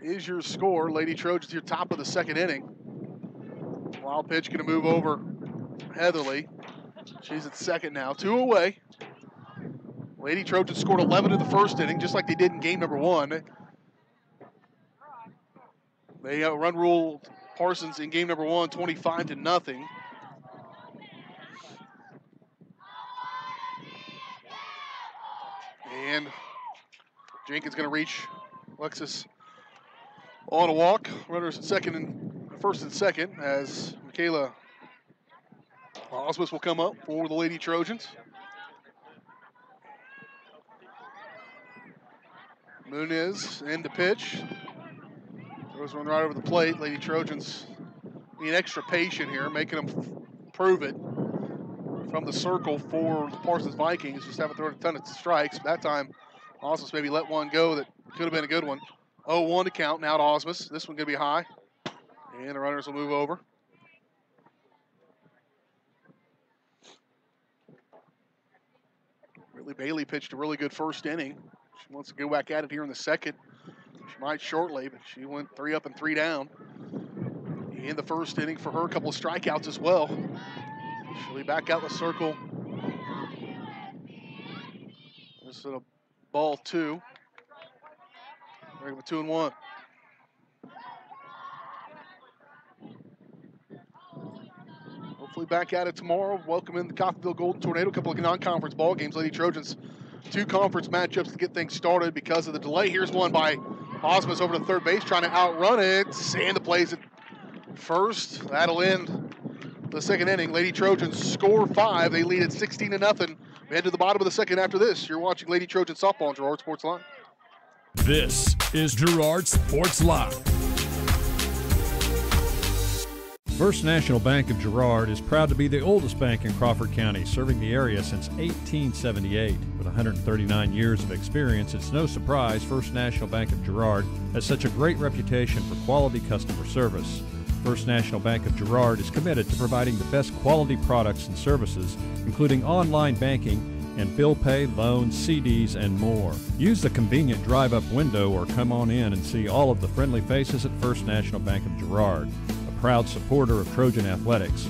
is your score. Lady Trojans, your top of the second inning. Wild pitch going to move over Heatherly. She's at second now, 2 away. Lady Trojans scored 11 in the first inning, just like they did in game number 1. They run ruled Parsons in game number 1, 25-0. And Jenkins going to reach Alexis on a walk. Runners at first and second as Michaela Osmus will come up for the Lady Trojans. Muniz in the pitch. Throws one right over the plate. Lady Trojans being extra patient here, making them prove it from the circle for the Parsons Vikings. Just haven't thrown a ton of strikes. That time, Osmus maybe let one go that could have been a good one. 0-1 to count now to Osmus. This one going to be high. And the runners will move over. Ridley Bailey pitched a really good first inning. She wants to go back at it here in the second. She might shortly, but she went 3 up and 3 down. In the first inning for her, a couple of strikeouts as well. She'll be back out the circle. This is a ball 2. We're with 2-1. Hopefully back at it tomorrow. Welcome in the Coffeyville Golden Tornado. A couple of non-conference ball games. Lady Trojans, 2 conference matchups to get things started because of the delay. Here's one by Osmus over to third base, trying to outrun it. Sanda plays it first. That'll end the second inning. Lady Trojans score 5. They lead it 16-0. We head to the bottom of the second after this. You're watching Lady Trojan Softball on Girard Sports Live. This is Girard Sports Live. First National Bank of Girard is proud to be the oldest bank in Crawford County, serving the area since 1878. With 139 years of experience, it's no surprise First National Bank of Girard has such a great reputation for quality customer service. First National Bank of Girard is committed to providing the best quality products and services, including online banking and bill pay, loans, CDs, and more. Use the convenient drive-up window or come on in and see all of the friendly faces at First National Bank of Girard, a proud supporter of Trojan athletics.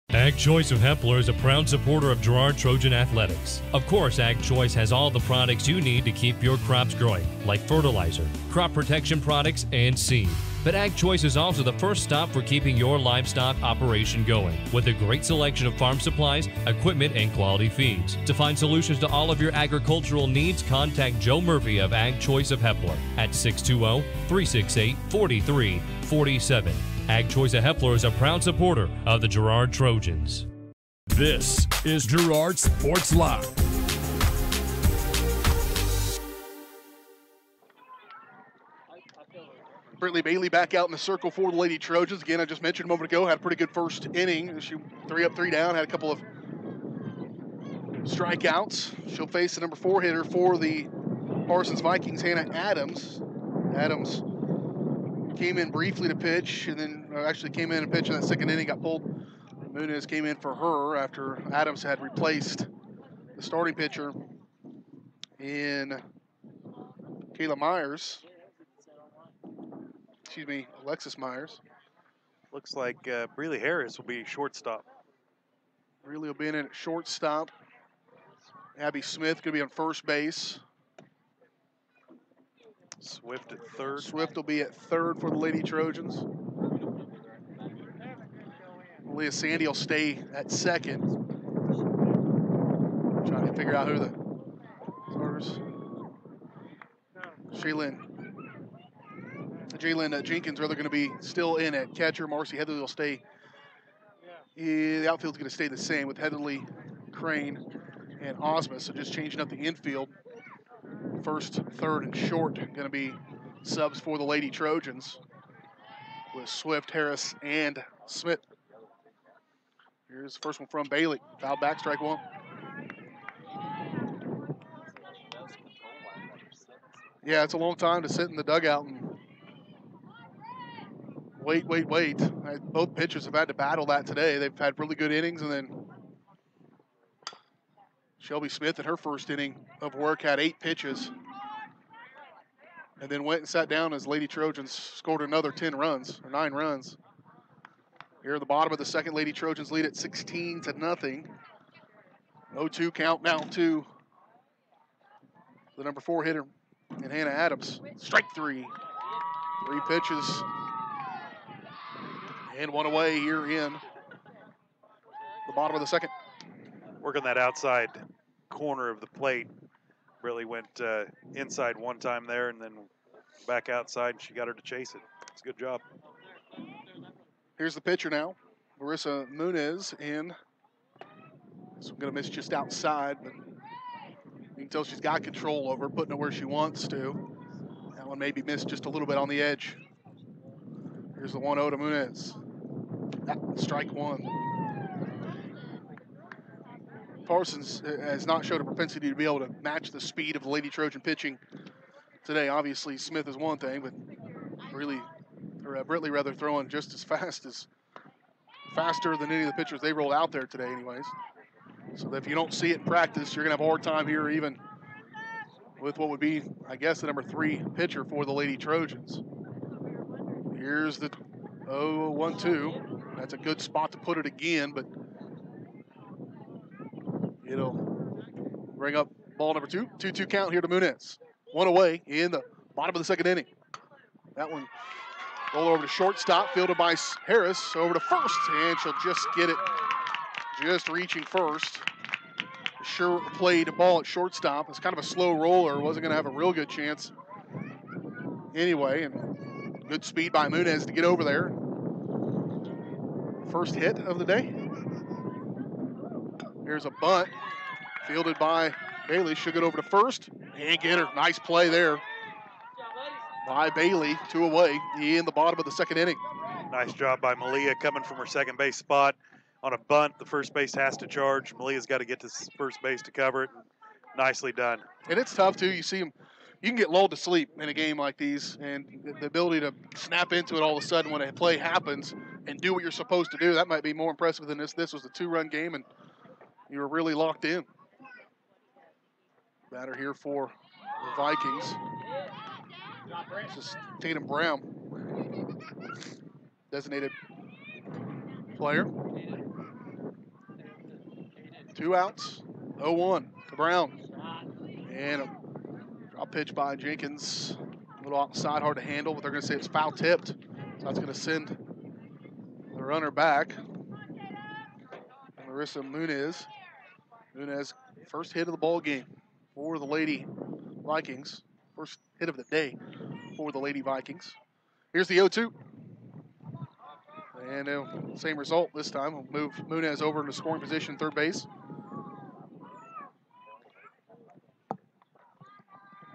Ag Choice of Hepler is a proud supporter of Girard Trojan Athletics. Of course, Ag Choice has all the products you need to keep your crops growing, like fertilizer, crop protection products, and seed. But Ag Choice is also the first stop for keeping your livestock operation going, with a great selection of farm supplies, equipment, and quality feeds. To find solutions to all of your agricultural needs, contact Joe Murphy of Ag Choice of Hepler at 620-368-4347. Ag Choice of Hepler is a proud supporter of the Girard Trojans. This is Girard Sports Live. Brittany Bailey back out in the circle for the Lady Trojans. Again, I just mentioned a moment ago, had a pretty good first inning. She 3 up, 3 down, had a couple of strikeouts. She'll face the number 4 hitter for the Parsons Vikings, Hannah Adams. Adams came in briefly to pitch, and then actually came in and pitched in that second inning, got pulled. Muniz came in for her after Adams had replaced the starting pitcher in Kayla Myers. Excuse me, Alexis Myers. Looks like Breeley Harris will be shortstop. Breeley will be in at shortstop. Abby Smith going to be on first base. Swift at third. Swift will be at third for the Lady Trojans. Leah Sandy will stay at second. Trying to figure out who the starters. Jalen Jenkins are going to be still in at catcher. Marcy Heatherly will stay. The outfield's going to stay the same with Heatherly, Crane, and Osmus. So just changing up the infield. First, third, and short going to be subs for the Lady Trojans with Swift, Harris, and Smith. Here's the first one from Bailey. Foul back, strike 1. Yeah, it's a long time to sit in the dugout and wait. Both pitchers have had to battle that today. They've had really good innings, and then Shelby Smith in her first inning of work had 8 pitches and then went and sat down as Lady Trojans scored another 9 runs. Here at the bottom of the second, Lady Trojans lead at 16-0. 0-2 count now to the number 4 hitter and Hannah Adams. Strike 3. 3 pitches and 1 away here in the bottom of the second. Working that outside corner of the plate. Really went inside one time there and then back outside, and she got her to chase it. It's a good job. Here's the pitcher now, Marissa Muniz in. This one's going to miss just outside, but can tell she's got control over it, putting it where she wants to. That one maybe missed just a little bit on the edge. Here's the 1-0 to Muniz. Strike one. Parsons has not showed a propensity to be able to match the speed of the Lady Trojan pitching today. Obviously, Smith is one thing, but Britley rather throwing just as faster than any of the pitchers they rolled out there today anyways. So that if you don't see it in practice, you're going to have a hard time here even with what would be, I guess, the number 3 pitcher for the Lady Trojans. Here's the 0-1-2. That's a good spot to put it again, but it'll bring up ball number 2. 2-2 count here to Muniz. One away in the bottom of the second inning. That one roll over to shortstop, fielded by Harris, over to first, and she'll just get it, just reaching first. Sure played ball at shortstop. It's kind of a slow roller, wasn't going to have a real good chance anyway, and good speed by Muniz to get over there. First hit of the day. Here's a bunt, fielded by Bailey. She'll get over to first and get her. Nice play there by Bailey, 2 away in the bottom of the second inning. Nice job by Malia coming from her second base spot. On a bunt, the first base has to charge. Malia's got to get to first base to cover it. Nicely done. And it's tough, too. You see them, you can get lulled to sleep in a game like these, and the ability to snap into it all of a sudden when a play happens and do what you're supposed to do, that might be more impressive than this. This was a 2-run game, and you were really locked in. Batter here for the Vikings. This is Tatum Brown, designated player. 2 outs, 0-1 to Brown. And a drop pitch by Jenkins. A little outside, hard to handle, but they're going to say it's foul tipped. So that's going to send the runner back. Marissa Muniz. Muniz, first hit of the ball game for the Lady Vikings. First hit of the day for the Lady Vikings. Here's the 0-2. And same result this time. We'll move Muniz over into scoring position, third base.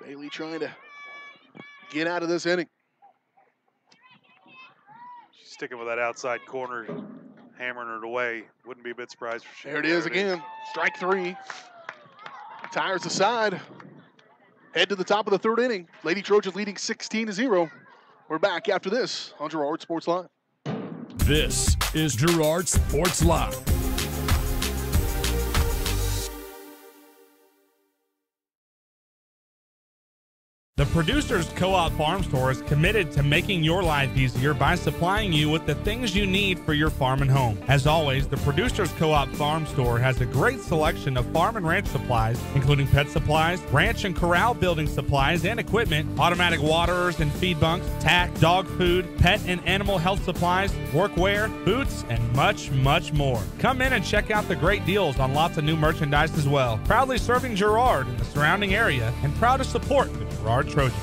Bailey trying to get out of this inning. She's sticking with that outside corner, hammering it away. Wouldn't be a bit surprised if she. There it is again. Strike 3. Tires aside. Head to the top of the third inning. Lady Trojans leading 16-0. We're back after this on Girard Sports Live. This is Girard Sports Live. The Producers Co-op Farm Store is committed to making your life easier by supplying you with the things you need for your farm and home. As always, the Producers Co-op Farm Store has a great selection of farm and ranch supplies, including pet supplies, ranch and corral building supplies and equipment, automatic waterers and feed bunks, tack, dog food, pet and animal health supplies, workwear, boots, and much, much more. Come in and check out the great deals on lots of new merchandise as well. Proudly serving Girard and the surrounding area, and proud to support the Girard Trojans.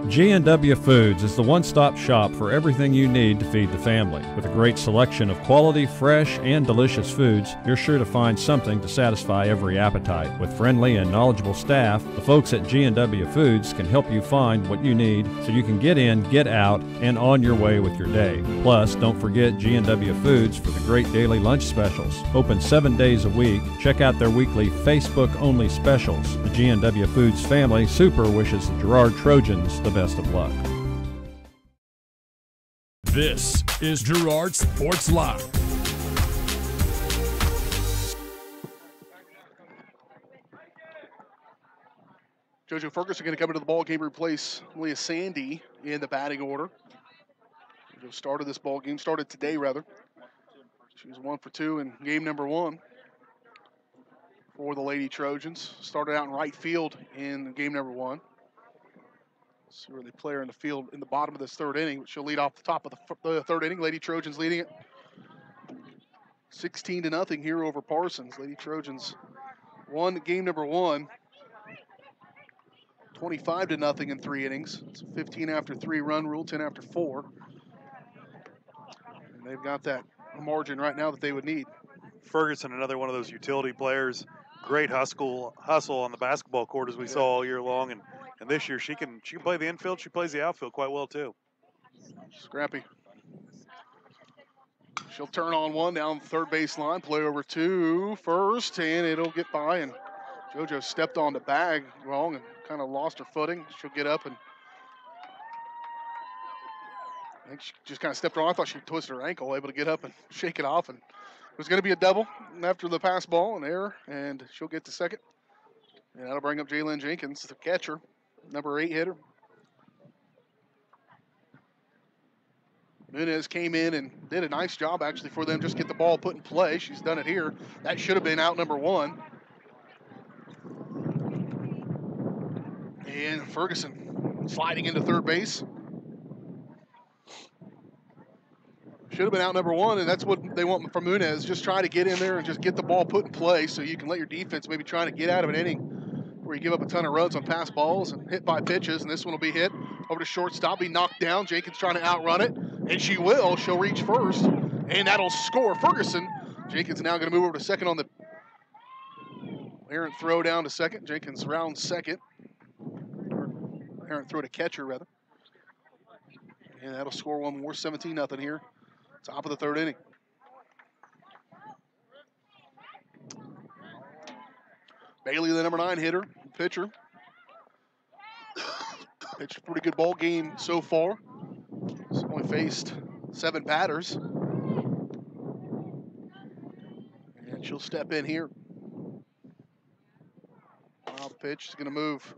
G&W Foods is the one-stop shop for everything you need to feed the family. With a great selection of quality, fresh, and delicious foods, you're sure to find something to satisfy every appetite. With friendly and knowledgeable staff, the folks at G&W Foods can help you find what you need so you can get in, get out, and on your way with your day. Plus, don't forget G&W Foods for the great daily lunch specials. Open 7 days a week. Check out their weekly Facebook-only specials. The G&W Foods family super wishes the Girard Trojans the best of luck. This is Girard Sports Live. JoJo Ferguson going to come into the ball game to replace Leah Sandy in the batting order. JoJo started this ball game, started today rather. She was 1 for 2 in game number 1 for the Lady Trojans. Started out in right field in game number 1. See where they play her in the field in the bottom of this third inning, which she'll lead off the top of the third inning. Lady Trojans leading it 16-0 here over Parsons. Lady Trojans won game number 1, 25-0 in 3 innings. It's a 15 after 3 run rule, 10 after 4. And they've got that margin right now that they would need. Ferguson, another one of those utility players. great hustle on the basketball court as we saw all year long, and this year she can play the infield. She plays the outfield quite well too. Scrappy. She'll turn on one down third baseline, play over to first, and it'll get by. And JoJo stepped on the bag wrong and kind of lost her footing. She'll get up and I think she just kind of stepped on. I thought she twisted her ankle, able to get up and shake it off. And it was going to be a double after the pass ball, an error, and she'll get to second. And that'll bring up Jalen Jenkins, the catcher, number 8 hitter. Nunez came in and did a nice job actually for them, just get the ball put in play. She's done it here. That should have been out number 1. And Ferguson sliding into third base. Should have been out number 1, and that's what they want from Nunez. Just try to get in there and just get the ball put in play so you can let your defense maybe try to get out of an inning where you give up a ton of runs on pass balls and hit by pitches, and this one will be hit over to shortstop, be knocked down. Jenkins trying to outrun it, and she will. She'll reach first, and that'll score Ferguson. Jenkins now going to move over to second on the errant throw down to second. Jenkins rounds second. Errant throw to catcher, rather. And that'll score one more, 17-0 here. Top of the third inning. Bailey, the number 9 hitter, pitcher. Pitched a pretty good ball game so far. He's only faced 7 batters. And she'll step in here. Wild pitch is going to move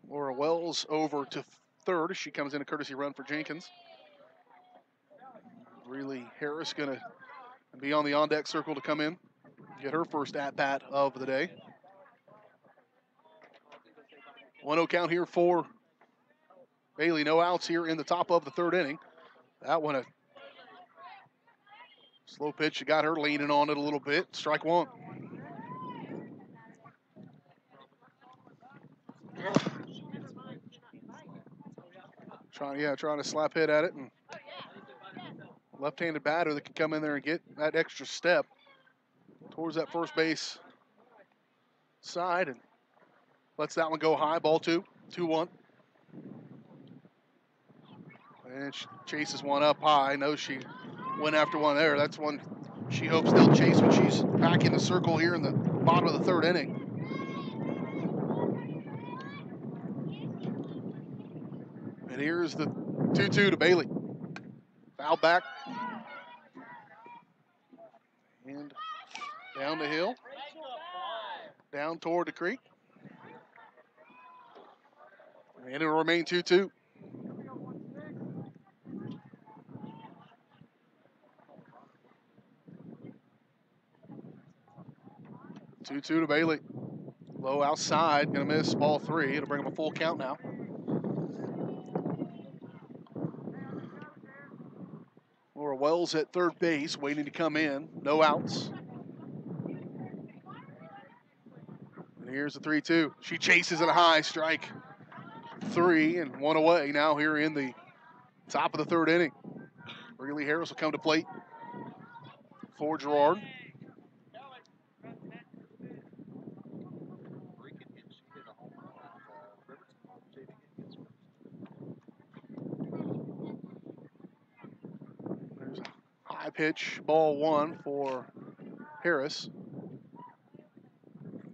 Laura Wells over to third as she comes in a courtesy run for Jenkins. Really Harris going to be on the on-deck circle to come in, get her first at-bat of the day. 1-0 count here for Bailey. No outs here in the top of the third inning. That one a slow pitch. Got her leaning on it a little bit. Strike one. Trying to slap hit at it, and left-handed batter that can come in there and get that extra step towards that first base side and lets that one go high. Ball 2, 2-1. And she chases one up high. Knows she went after one there. That's one she hopes they'll chase when she's back in the circle here in the bottom of the third inning. And here's the 2-2 to Bailey. Foul back. And down the hill. Down toward the creek. And it'll remain 2-2. To Bailey. Low outside, gonna miss ball 3. It'll bring him a full count now. Laura Wells at third base, waiting to come in. No outs. And here's the 3-2. She chases it a high, strike 3 and one away now here in the top of the third inning. Breeley Harris will come to plate for Girard. Pitch, ball 1 for Harris.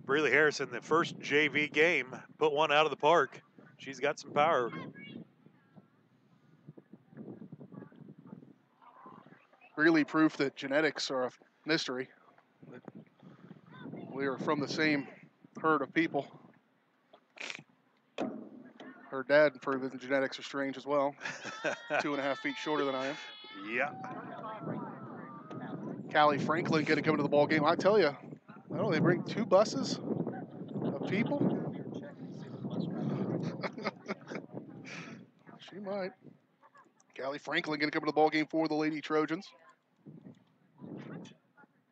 Breeley Harris in the first JV game put one out of the park. She's got some power. Really proof that genetics are a mystery. That we are from the same herd of people. Her dad proved that genetics are strange as well. 2.5 feet shorter than I am. Yeah. Callie Franklin going to come into the ball game. I tell you, I don't know, they bring 2 buses of people. She might. Callie Franklin going to come into the ball game for the Lady Trojans.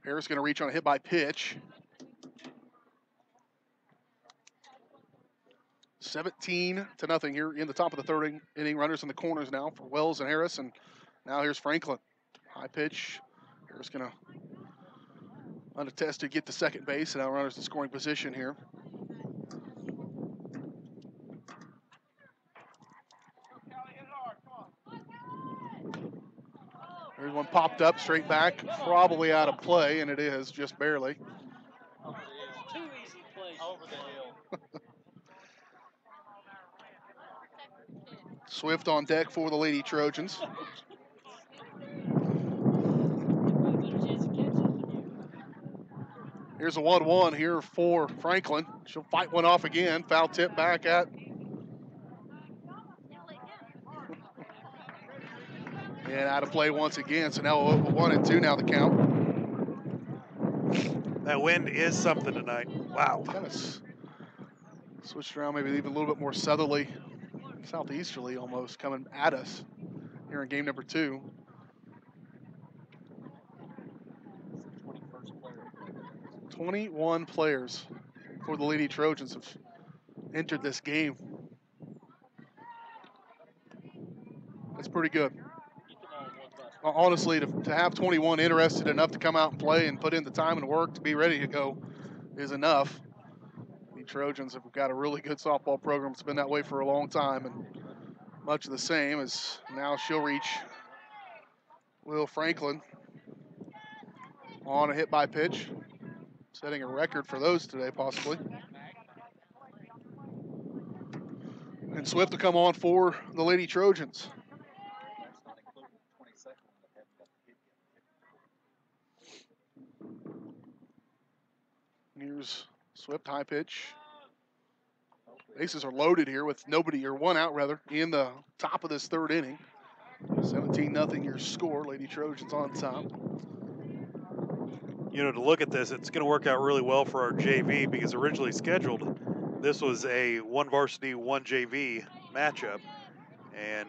Harris going to reach on a hit by pitch. 17-0 here in the top of the third inning. Runners in the corners now for Wells and Harris, and now here's Franklin. High pitch. Harris going to unattested get to second base, and now runners in scoring position here. There's one popped up straight back, probably out of play, and it is just barely. Over the hill. Too easy place. Over the hill. Swift on deck for the Lady Trojans. Here's a 1-1 here for Franklin. She'll fight one off again. Foul tip back at. And out of play once again. So now 1-2 now the count. That wind is something tonight. Wow. Kind of switched around, maybe even a little bit more southerly, southeasterly almost, coming at us here in game number 2. 21 players for the Lady Trojans have entered this game. That's pretty good. Honestly, to have 21 interested enough to come out and play and put in the time and work to be ready to go is enough. The Trojans have got a really good softball program. It's been that way for a long time, and much of the same as now she'll reach Will Franklin on a hit by pitch. Setting a record for those today, possibly. And Swift will come on for the Lady Trojans. Here's Swift, high pitch. Bases are loaded here with nobody, or one out rather, in the top of this third inning. 17-0 your score. Lady Trojans on top. You know, to look at this, it's going to work out really well for our JV because originally scheduled, this was a 1 varsity, 1 JV matchup. And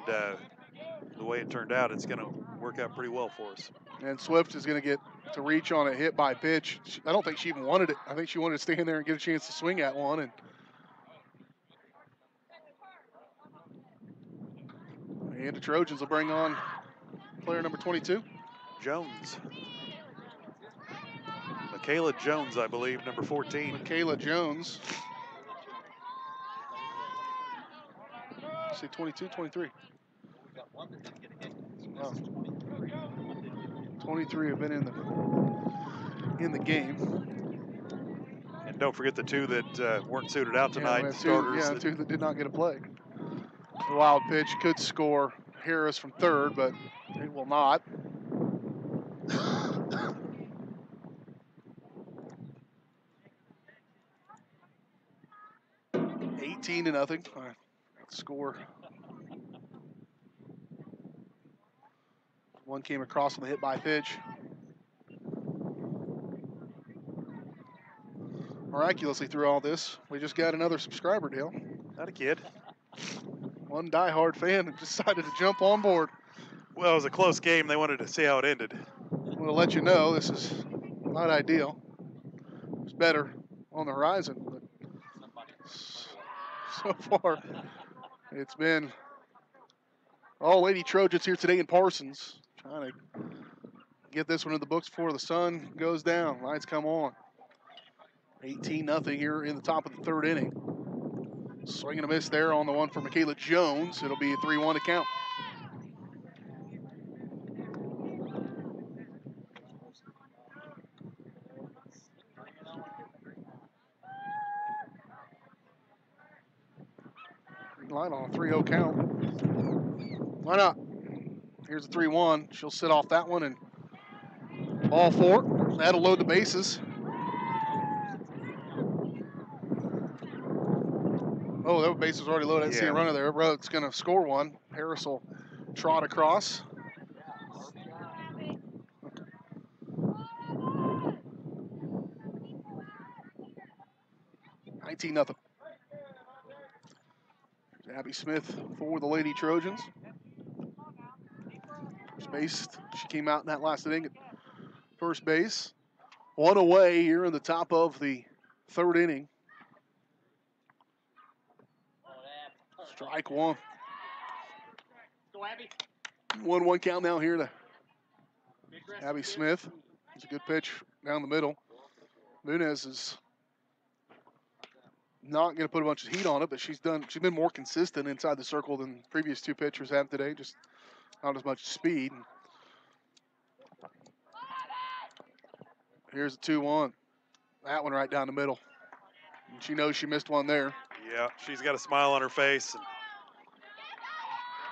the way it turned out, it's going to work out pretty well for us. And Swift is going to get to reach on a hit by pitch. I don't think she even wanted it. I think she wanted to stand there and get a chance to swing at one. And the Trojans will bring on player number 22. Jones. Michaela Jones, I believe, number 14. Michaela Jones. Say 22, 23. Wow. 23 have been in the game. And don't forget the 2 that weren't suited out tonight. Yeah, Starters. 2 that did not get a play. The wild pitch could score Harris from third, but it will not. $18-0. All right, score. One came across on the hit by pitch. Miraculously through all this, we just got another subscriber, Dale. Not a kid. One diehard fan decided to jump on board. Well, it was a close game. They wanted to see how it ended. I'm going to let you know this is not ideal. It's better on the horizon, but so far it's been all Lady Trojans here today in Parsons. Trying to get this one in the books before the sun goes down. Lights come on. 18-0 here in the top of the third inning. Swing and a miss there on the one for Michaela Jones. It'll be a 3-1 to count. Line on a 3-0 count. Why not? Here's a 3-1. She'll sit off that one and ball 4. That'll load the bases. Oh, that base is already loaded. I see a runner there. It's going to score one. Harris will trot across. $19-0. Abby Smith for the Lady Trojans. First base, she came out in that last inning at first base. One away here in the top of the third inning. Strike one. 1-1 count now here to Abby Smith. It's a good pitch down the middle. Munez is not going to put a bunch of heat on it, but she's been more consistent inside the circle than previous two pitchers have today, just not as much speed. Here's a 2-1. That one right down the middle. And she knows she missed one there. Yeah, she's got a smile on her face, and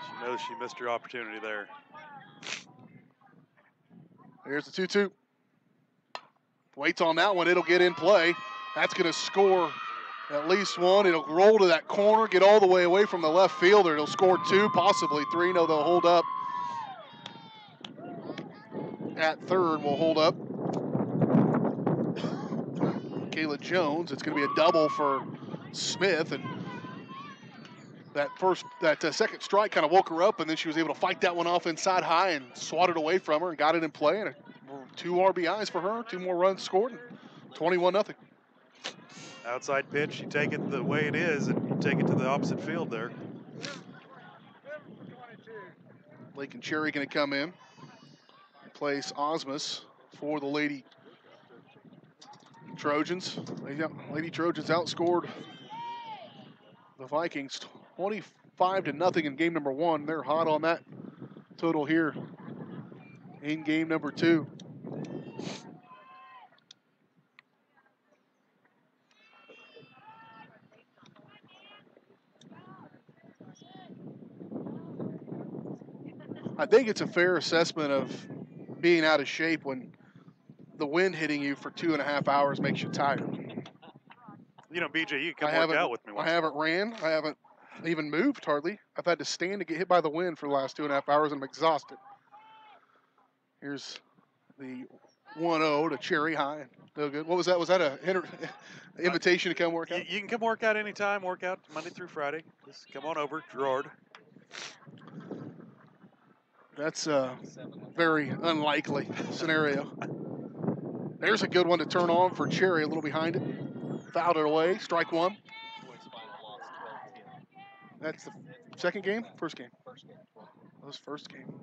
she knows she missed her opportunity there. Here's the 2-2. Waits on that one. It'll get in play. That's going to score at least one. It'll roll to that corner, get all the way away from the left fielder. It'll score 2, possibly 3. No, they'll hold up. At third, will hold up Kayla Jones. It's going to be a double for Smith, and that second strike kind of woke her up, and then she was able to fight that one off inside high and swat it away from her and got it in play. And 2 RBIs for her, 2 more runs scored, and 21-0. Outside pitch, you take it the way it is, and you take it to the opposite field there. Lake and Cherry going to come in, replace Osmus for the Lady Trojans. Lady Trojans outscored the Vikings 25-0 in game number 1. They're hot on that total here in game number 2. I think it's a fair assessment of being out of shape when the wind hitting you for 2.5 hours makes you tired. You know, BJ, you can come work out with me. I haven't ran. I haven't even moved hardly. I've had to stand to get hit by the wind for the last 2.5 hours, and I'm exhausted. Here's the 1-0 to Cherry High. No good. What was that? Was that an invitation to come work out? You can come work out anytime. Work out Monday through Friday. Just come on over, Girard. That's a very unlikely scenario. There's a good one to turn on for Cherry, a little behind it. Fouled it away, strike 1. That's the second game? First game? That was first game.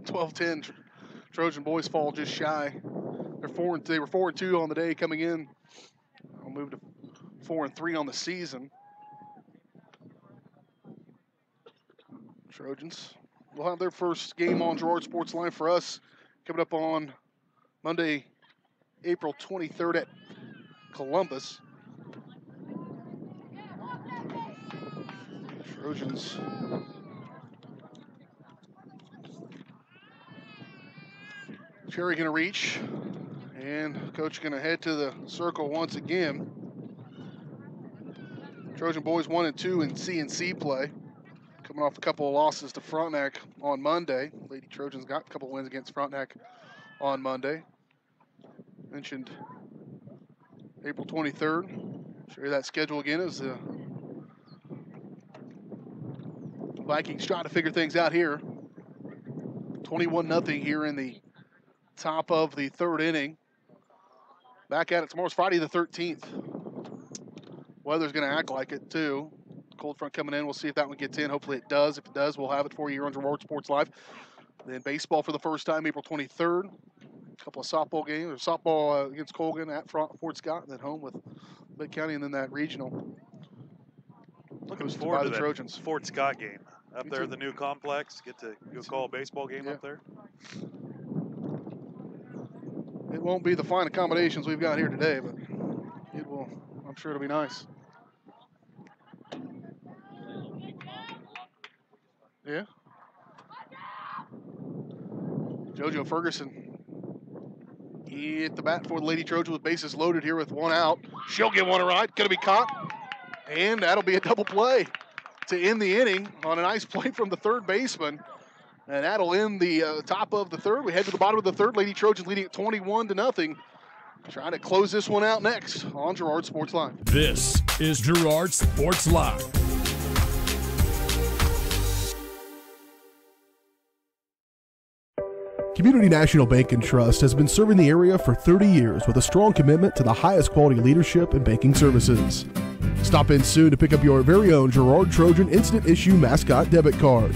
12-10, Trojan boys fall just shy. They were 4-2 on the day coming in. I'll move to 4-3 on the season. Trojans will have their first game on Girard Sports Line for us coming up on Monday, April 23rd at Columbus. Trojans Cherry going to reach, and coach going to head to the circle once again. Trojan boys 1-2 in C&C play, coming off a couple of losses to Frontenac on Monday. Lady Trojans got a couple wins against Frontenac on Monday. Mentioned April 23rd. Show you that schedule again as the Vikings trying to figure things out here. 21-0 here in the top of the third inning. Back at it tomorrow's Friday the 13th. Weather's going to act like it too. Cold front coming in. We'll see if that one gets in. Hopefully it does. If it does, we'll have it for you here on Girard Sports Live. Then baseball for the first time, April 23rd. A couple of softball games, or softball against Colgan at Fort Scott, and then home with Lake County, and then that regional. Looking forward to the Trojans Fort Scott game up there at the new complex. Get to go call a baseball game up there. It won't be the fine accommodations we've got here today, but it will. I'm sure it'll be nice. Yeah. JoJo Ferguson hit the bat for the Lady Trojans with bases loaded here with one out. She'll get one right. Going to be caught. And that'll be a double play to end the inning on a nice play from the third baseman. And that'll end the top of the third. We head to the bottom of the third. Lady Trojans leading at 21-0. Trying to close this one out next on Girard Sports Live. This is Girard Sports Live. Community National Bank and Trust has been serving the area for 30 years with a strong commitment to the highest quality leadership and banking services. Stop in soon to pick up your very own Girard Trojan Instant Issue Mascot Debit Card.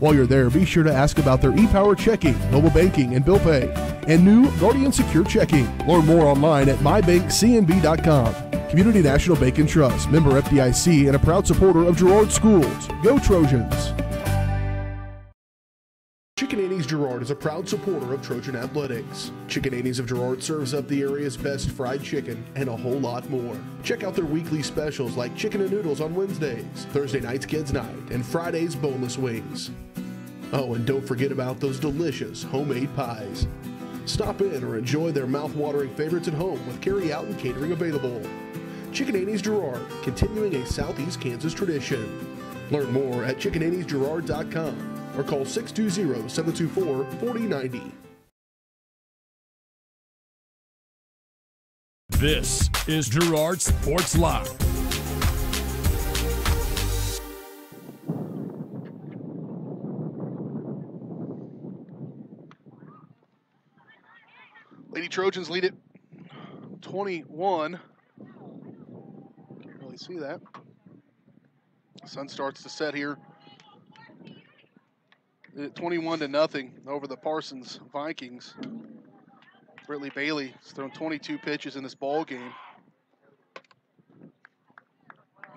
While you're there, be sure to ask about their ePower checking, mobile banking, and bill pay, and new Guardian Secure checking. Learn more online at mybankcnb.com. Community National Bank and Trust, member FDIC, and a proud supporter of Girard Schools. Go Trojans! Chicken Annie's Girard is a proud supporter of Trojan Athletics. Chicken Annie's of Girard serves up the area's best fried chicken and a whole lot more. Check out their weekly specials like chicken and noodles on Wednesdays, Thursday night's kids' night, and Friday's boneless wings. Oh, and don't forget about those delicious homemade pies. Stop in or enjoy their mouth-watering favorites at home with carry-out and catering available. Chicken Annie's Girard, continuing a Southeast Kansas tradition. Learn more at chickenanniesgirard.com. or call 620-724-4090. This is Girard Sports Live. Lady Trojans lead it 21. Can't really see that. The sun starts to set here. 21-0 over the Parsons Vikings. Brittany Bailey has thrown 22 pitches in this ball game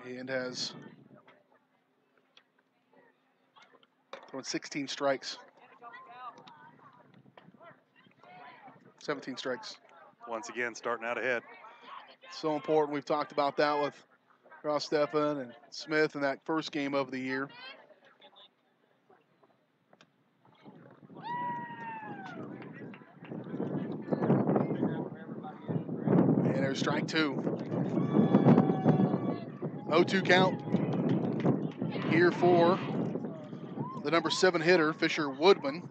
and has thrown 16 strikes. 17 strikes. Once again, starting out ahead. So important. We've talked about that with Ross Steffen and Smith in that first game of the year. And there's strike two. 0-2 count here for the number 7 hitter, Fisher Woodman,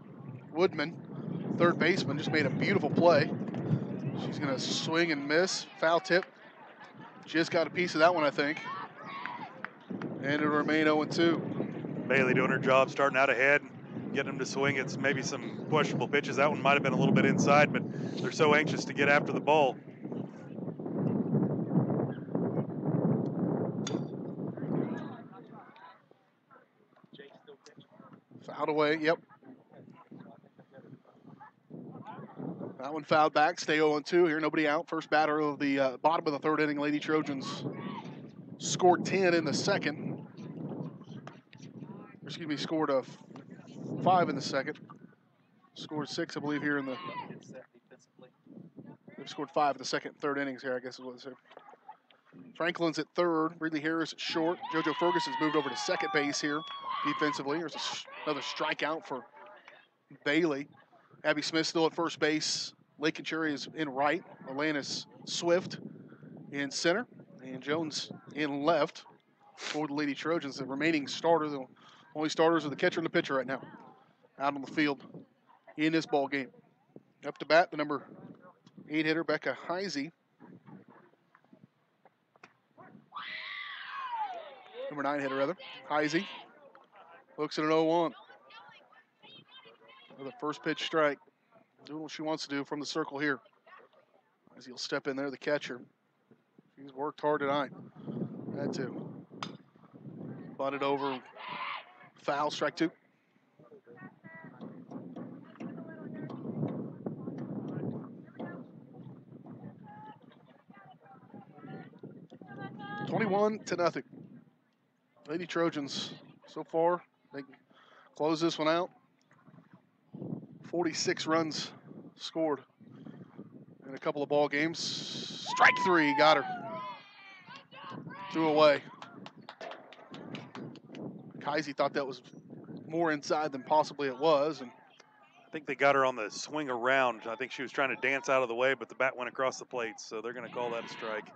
third baseman, just made a beautiful play. She's going to swing and miss, foul tip. She just got a piece of that one, I think. And it'll remain 0-2. Bailey doing her job, starting out ahead, getting them to swing. It's maybe some questionable pitches. That one might have been a little bit inside, but they're so anxious to get after the ball. Fouled away, yep. That one fouled back, stay 0-2 here, nobody out. First batter of the bottom of the third inning. Lady Trojans scored 10 in the second. Excuse me, scored 5 in the second. Scored 6, I believe, here in the... They've scored 5 in the second and third innings here, I guess is what they said. Franklin's at third, Ridley Harris at short. JoJo Ferguson's moved over to second base here defensively. There's another strikeout for Bailey. Abby Smith still at first base. Lakin Cherry is in right. Alanis Swift in center. And Jones in left for the Lady Trojans. The remaining starter, the only starters are the catcher and the pitcher right now out on the field in this ball game. Up to bat, the number 8 hitter, Becca Heisey. Number 9 hitter, rather. Heisey looks at an 0-1. With a first pitch strike. Doing what she wants to do from the circle here. As he'll step in there, the catcher. He's worked hard tonight. Had to. Bunted over. Foul, strike 2. (21-0). Lady Trojans, so far, they close this one out. 46 runs scored in a couple of ball games. Strike 3, got her. 2 away. Heisey thought that was more inside than possibly it was. And I think they got her on the swing around. I think she was trying to dance out of the way, but the bat went across the plate, so they're going to call that a strike.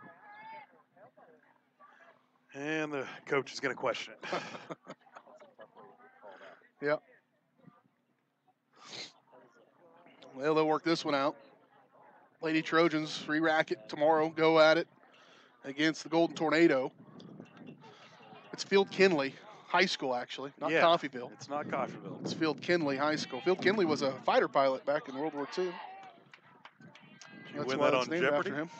And the coach is going to question it. Yep. Well, they'll work this one out. Lady Trojans re-rack it tomorrow, go at it against the Golden Tornado. It's Field Kinley High School, actually, not Coffeyville. It's not Coffeyville. It's Field Kinley High School. Field Kinley was a fighter pilot back in World War II. You win that on Jeopardy? Him.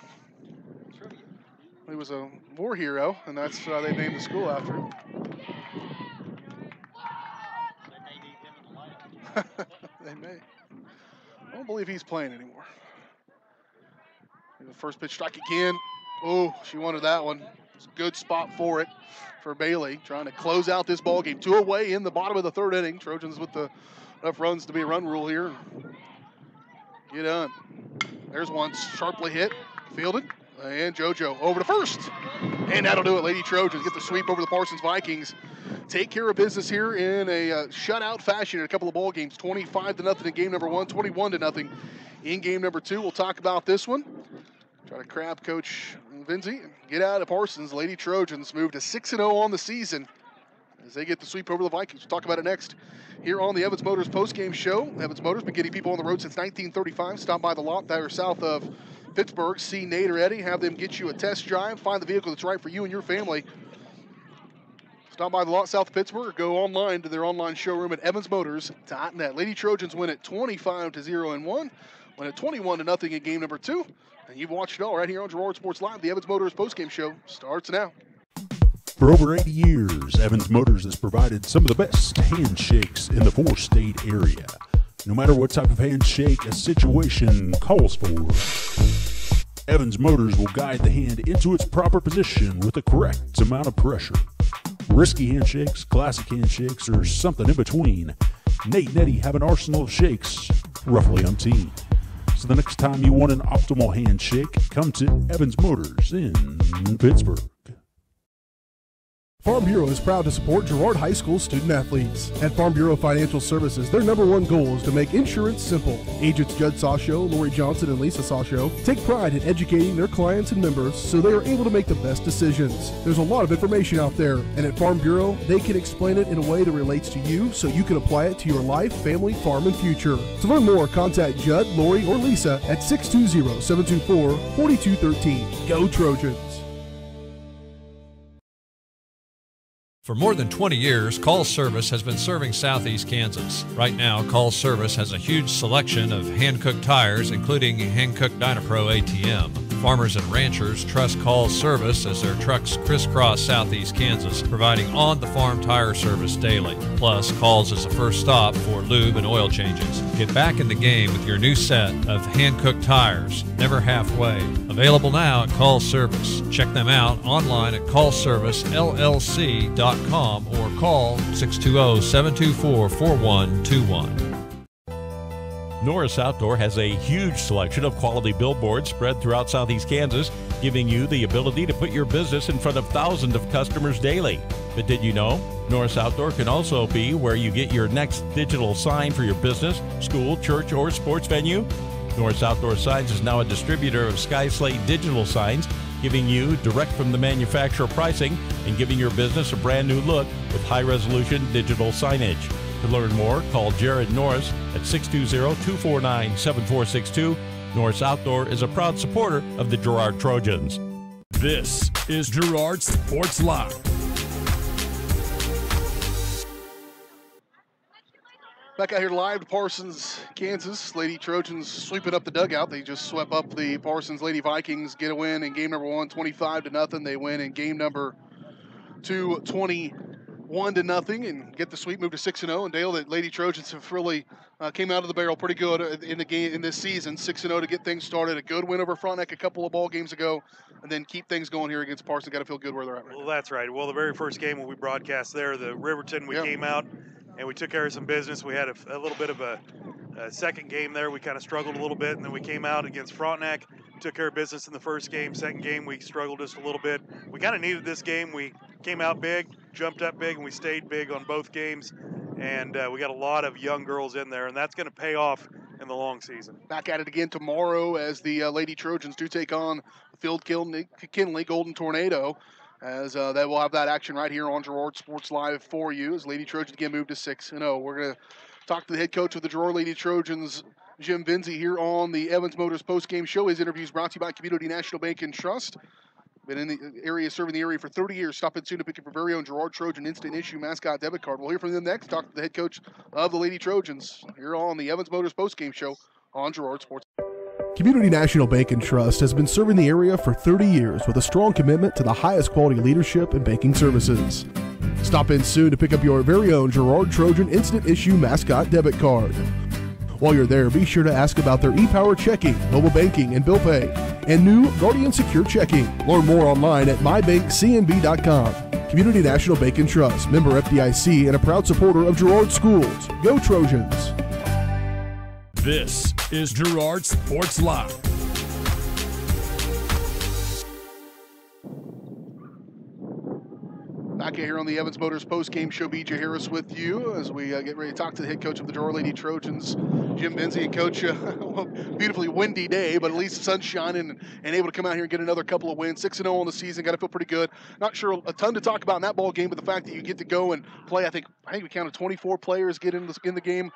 He was a war hero, and that's why they named the school after him. They may. I don't believe he's playing anymore. The first pitch strike again. Oh, she wanted that one. It's a good spot for it for Bailey, trying to close out this ball game. 2 away in the bottom of the 3rd inning. Trojans with enough runs to be a run rule here. Get on. There's one sharply hit, fielded, and JoJo over to first. And that'll do it. Lady Trojans get the sweep over the Parsons Vikings. Take care of business here in a shutout fashion in a couple of ball games. 25-0 in game number 1, 21-0 in game number 2. We'll talk about this one. Try to crab Coach Vinzi and get out of Parsons. Lady Trojans move to 6-0 on the season as they get the sweep over the Vikings. We'll talk about it next here on the Evans Motors postgame show. Evans Motors been getting people on the road since 1935. Stop by the lot that are south of Pittsburgh. See Nate or Eddie. Have them get you a test drive. Find the vehicle that's right for you and your family. Stop by the lot south of Pittsburgh or go online to their online showroom at evansmotors.net. Lady Trojans win it 25-0 in 1. Win it 21-0 in game number 2. And you've watched it all right here on Girard Sports Live. The Evans Motors postgame show starts now. For over 80 years, Evans Motors has provided some of the best handshakes in the 4-state area. No matter what type of handshake a situation calls for, Evans Motors will guide the hand into its proper position with the correct amount of pressure. Risky handshakes, classic handshakes, or something in between, Nate and Eddie have an arsenal of shakes, roughly umpteen. So the next time you want an optimal handshake, come to Evans Motors in Pittsburgh. Farm Bureau is proud to support Girard High School student athletes. At Farm Bureau Financial Services, their #1 goal is to make insurance simple. Agents Judd Sasho, Lori Johnson, and Lisa Sasho take pride in educating their clients and members so they are able to make the best decisions. There's a lot of information out there, and at Farm Bureau, they can explain it in a way that relates to you so you can apply it to your life, family, farm, and future. To learn more, contact Judd, Lori, or Lisa at 620-724-4213. Go Trojans! For more than 20 years, Call Service has been serving Southeast Kansas. Right now, Call Service has a huge selection of hand-cooked tires, including hand-cooked Dynapro ATM. Farmers and ranchers trust Call Service as their trucks crisscross Southeast Kansas, providing on-the-farm tire service daily. Plus, Calls is the first stop for lube and oil changes. Get back in the game with your new set of hand-cooked tires, never halfway. Available now at Call Service. Check them out online at callservicellc.com or call 620-724-4121. Norris Outdoor has a huge selection of quality billboards spread throughout Southeast Kansas, giving you the ability to put your business in front of thousands of customers daily. But did you know? Norris Outdoor can also be where you get your next digital sign for your business, school, church, or sports venue. Norris Outdoor Signs is now a distributor of Sky Slate digital signs, giving you direct from the manufacturer pricing and giving your business a brand new look with high-resolution digital signage. To learn more, call Jared Norris at 620-249-7462. Norris Outdoor is a proud supporter of the Girard Trojans. This is Girard Sports Live. Back out here live to Parsons, Kansas. Lady Trojans sweeping up the dugout. They just swept up the Parsons Lady Vikings, get a win in game number 1, 25-0. They win in game number 2, 21-0, and get the sweep, move to 6-0. And Dale, the Lady Trojans have really came out of the barrel pretty good in the game in this season. 6-0 to get things started. A good win over Frontenac a couple of ball games ago, and then keep things going here against Parsons. Got to feel good where they're at right now. Well, that's right. Well, the very first game when we broadcast there, the Riverton, we came out and we took care of some business. We had a little bit of a second game there. We kind of struggled a little bit, and then we came out against Frontenac, took care of business in the first game. Second game, we struggled just a little bit. We kind of needed this game. We came out big, jumped up big, and we stayed big on both games. And we got a lot of young girls in there, and that's going to pay off in the long season. Back at it again tomorrow as the Lady Trojans do take on Field Kinley Golden Tornado, as they will have that action right here on Girard Sports Live for you as Lady Trojans again move to 6-0. We're going to talk to the head coach of the Girard Lady Trojans, Jim Vinzi, here on the Evans Motors postgame show. His interview is brought to you by Community National Bank and Trust. Been in the area, serving the area for 30 years. Stop in soon to pick up your very own Girard Trojan Instant Issue Mascot Debit Card. We'll hear from them next. Talk to the head coach of the Lady Trojans here on the Evans Motors postgame show on Girard Sports. Community National Bank and Trust has been serving the area for 30 years with a strong commitment to the highest quality leadership and banking services. Stop in soon to pick up your very own Girard Trojan Instant Issue Mascot Debit Card. While you're there, be sure to ask about their ePower checking, mobile banking, and bill pay, and new Guardian Secure Checking. Learn more online at mybankcnb.com. Community National Bank and Trust, member FDIC, and a proud supporter of Girard Schools. Go Trojans! This is Girard Sports Live. Back here on the Evans Motors post-game show, BJ Harris with you as we get ready to talk to the head coach of the Girard Lady Trojans, Jim Benzie. And Coach, beautifully windy day, but at least the sun's shining and able to come out here and get another couple of wins. 6-0 on the season, got to feel pretty good. Not sure a ton to talk about in that ball game, but the fact that you get to go and play, I think we counted 24 players get in the game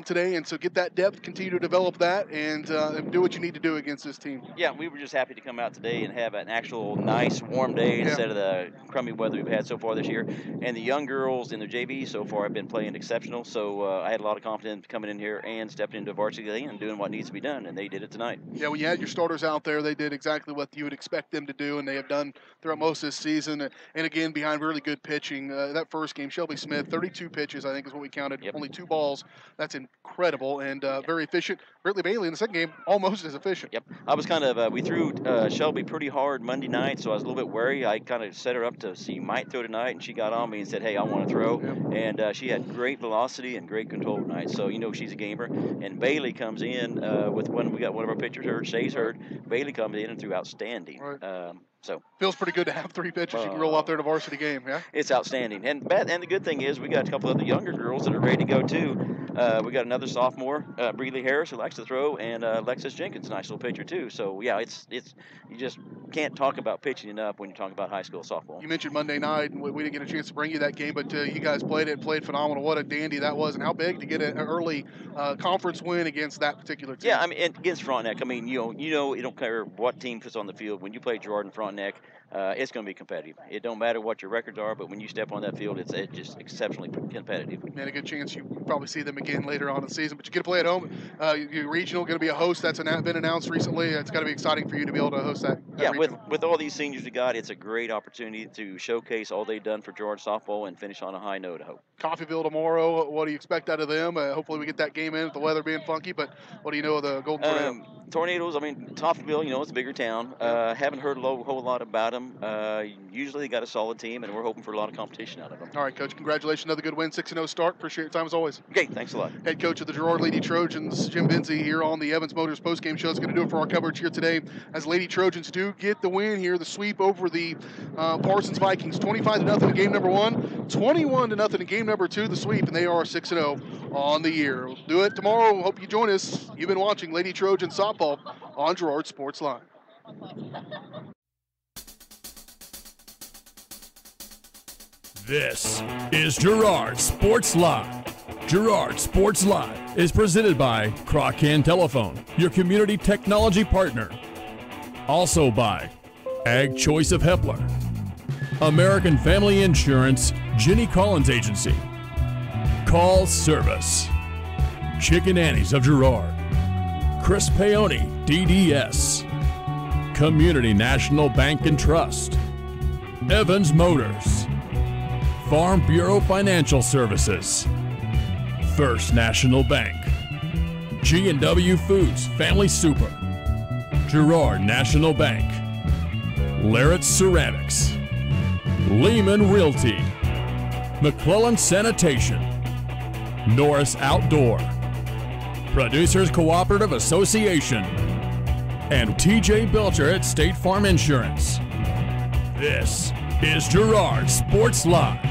today, and so get that depth, continue to develop that, and do what you need to do against this team. Yeah, we were just happy to come out today and have an actual nice warm day instead of the crummy weather we've had so far this year. And the young girls in the JV so far have been playing exceptional, so I had a lot of confidence coming in here and stepping into varsity and doing what needs to be done, and they did it tonight. Yeah, when you had your starters out there, they did exactly what you would expect them to do, and they have done throughout most of this season. And again, behind really good pitching. That first game, Shelby Smith, 32 pitches, I think is what we counted. Yep. Only 2 balls. That's incredible and very efficient. Britley Bailey in the second game, almost as efficient. Yep. I was kind of, we threw Shelby pretty hard Monday night, so I was a little bit wary. I kind of set her up to see might throw tonight, and she got on me and said, hey, I want to throw. Yep. And she had great velocity and great control tonight, so you know she's a gamer. And Bailey comes in with when we got one of our pitchers hurt, Shay's hurt. Bailey comes in and threw outstanding. Right. So feels pretty good to have 3 pitches you can roll out there in a varsity game, yeah? It's outstanding. And the good thing is we got a couple of the younger girls that are ready to go too. We got another sophomore, Breeley Harris, who likes to throw, and Alexis Jenkins, nice little pitcher too. So yeah, it's you just can't talk about pitching enough when you talk about high school softball. You mentioned Monday night, and we didn't get a chance to bring you that game, but you guys played phenomenal. What a dandy that was, and how big to get an early conference win against that particular team. Yeah, I mean, against Frontenac. I mean, you know, it don't care what team puts on the field. When you play Girard and Frontenac, it's going to be competitive. It don't matter what your records are, but when you step on that field, it's just exceptionally competitive. And a good chance you probably see them again later on in the season. But you get to play at home. Your regional going to be a host. That's been announced recently. It's got to be exciting for you to be able to host that. Yeah, with all these seniors we got, it's a great opportunity to showcase all they've done for Girard softball and finish on a high note, I hope. Coffeyville tomorrow. What do you expect out of them? Hopefully we get that game in with the weather being funky. But what do you know of the Golden Tornadoes? Tornadoes, I mean, Coffeyville, you know, it's a bigger town. Haven't heard a whole lot about them. Usually they got a solid team, and we're hoping for a lot of competition out of them. All right, Coach. Congratulations. Another good win, 6-0 start. Appreciate your time as always. Okay, thanks a lot. Head coach of the Girard Lady Trojans, Jim Benzie, here on the Evans Motors postgame show. Is going to do it for our coverage here today as Lady Trojans do get the win here, the sweep over the Parsons Vikings. 25-0 in game number 1, 21-0 in game number 2, the sweep, and they are 6-0 on the year. We'll do it tomorrow. Hope you join us. You've been watching Lady Trojans softball on Girard Sports Live. This is Girard Sports Live. Girard Sports Live is presented by Croc-Can Telephone, your community technology partner. Also by Ag Choice of Hepler, American Family Insurance, Jenny Collins Agency, Call Service, Chicken Annie's of Girard, Chris Paoni, DDS, Community National Bank and Trust, Evans Motors, Farm Bureau Financial Services, First National Bank, G&W Foods Family Super, Girard National Bank, Larrett Ceramics, Lehman Realty, McClellan Sanitation, Norris Outdoor, Producers Cooperative Association, and TJ Belcher at State Farm Insurance. This is Girard Sports Live.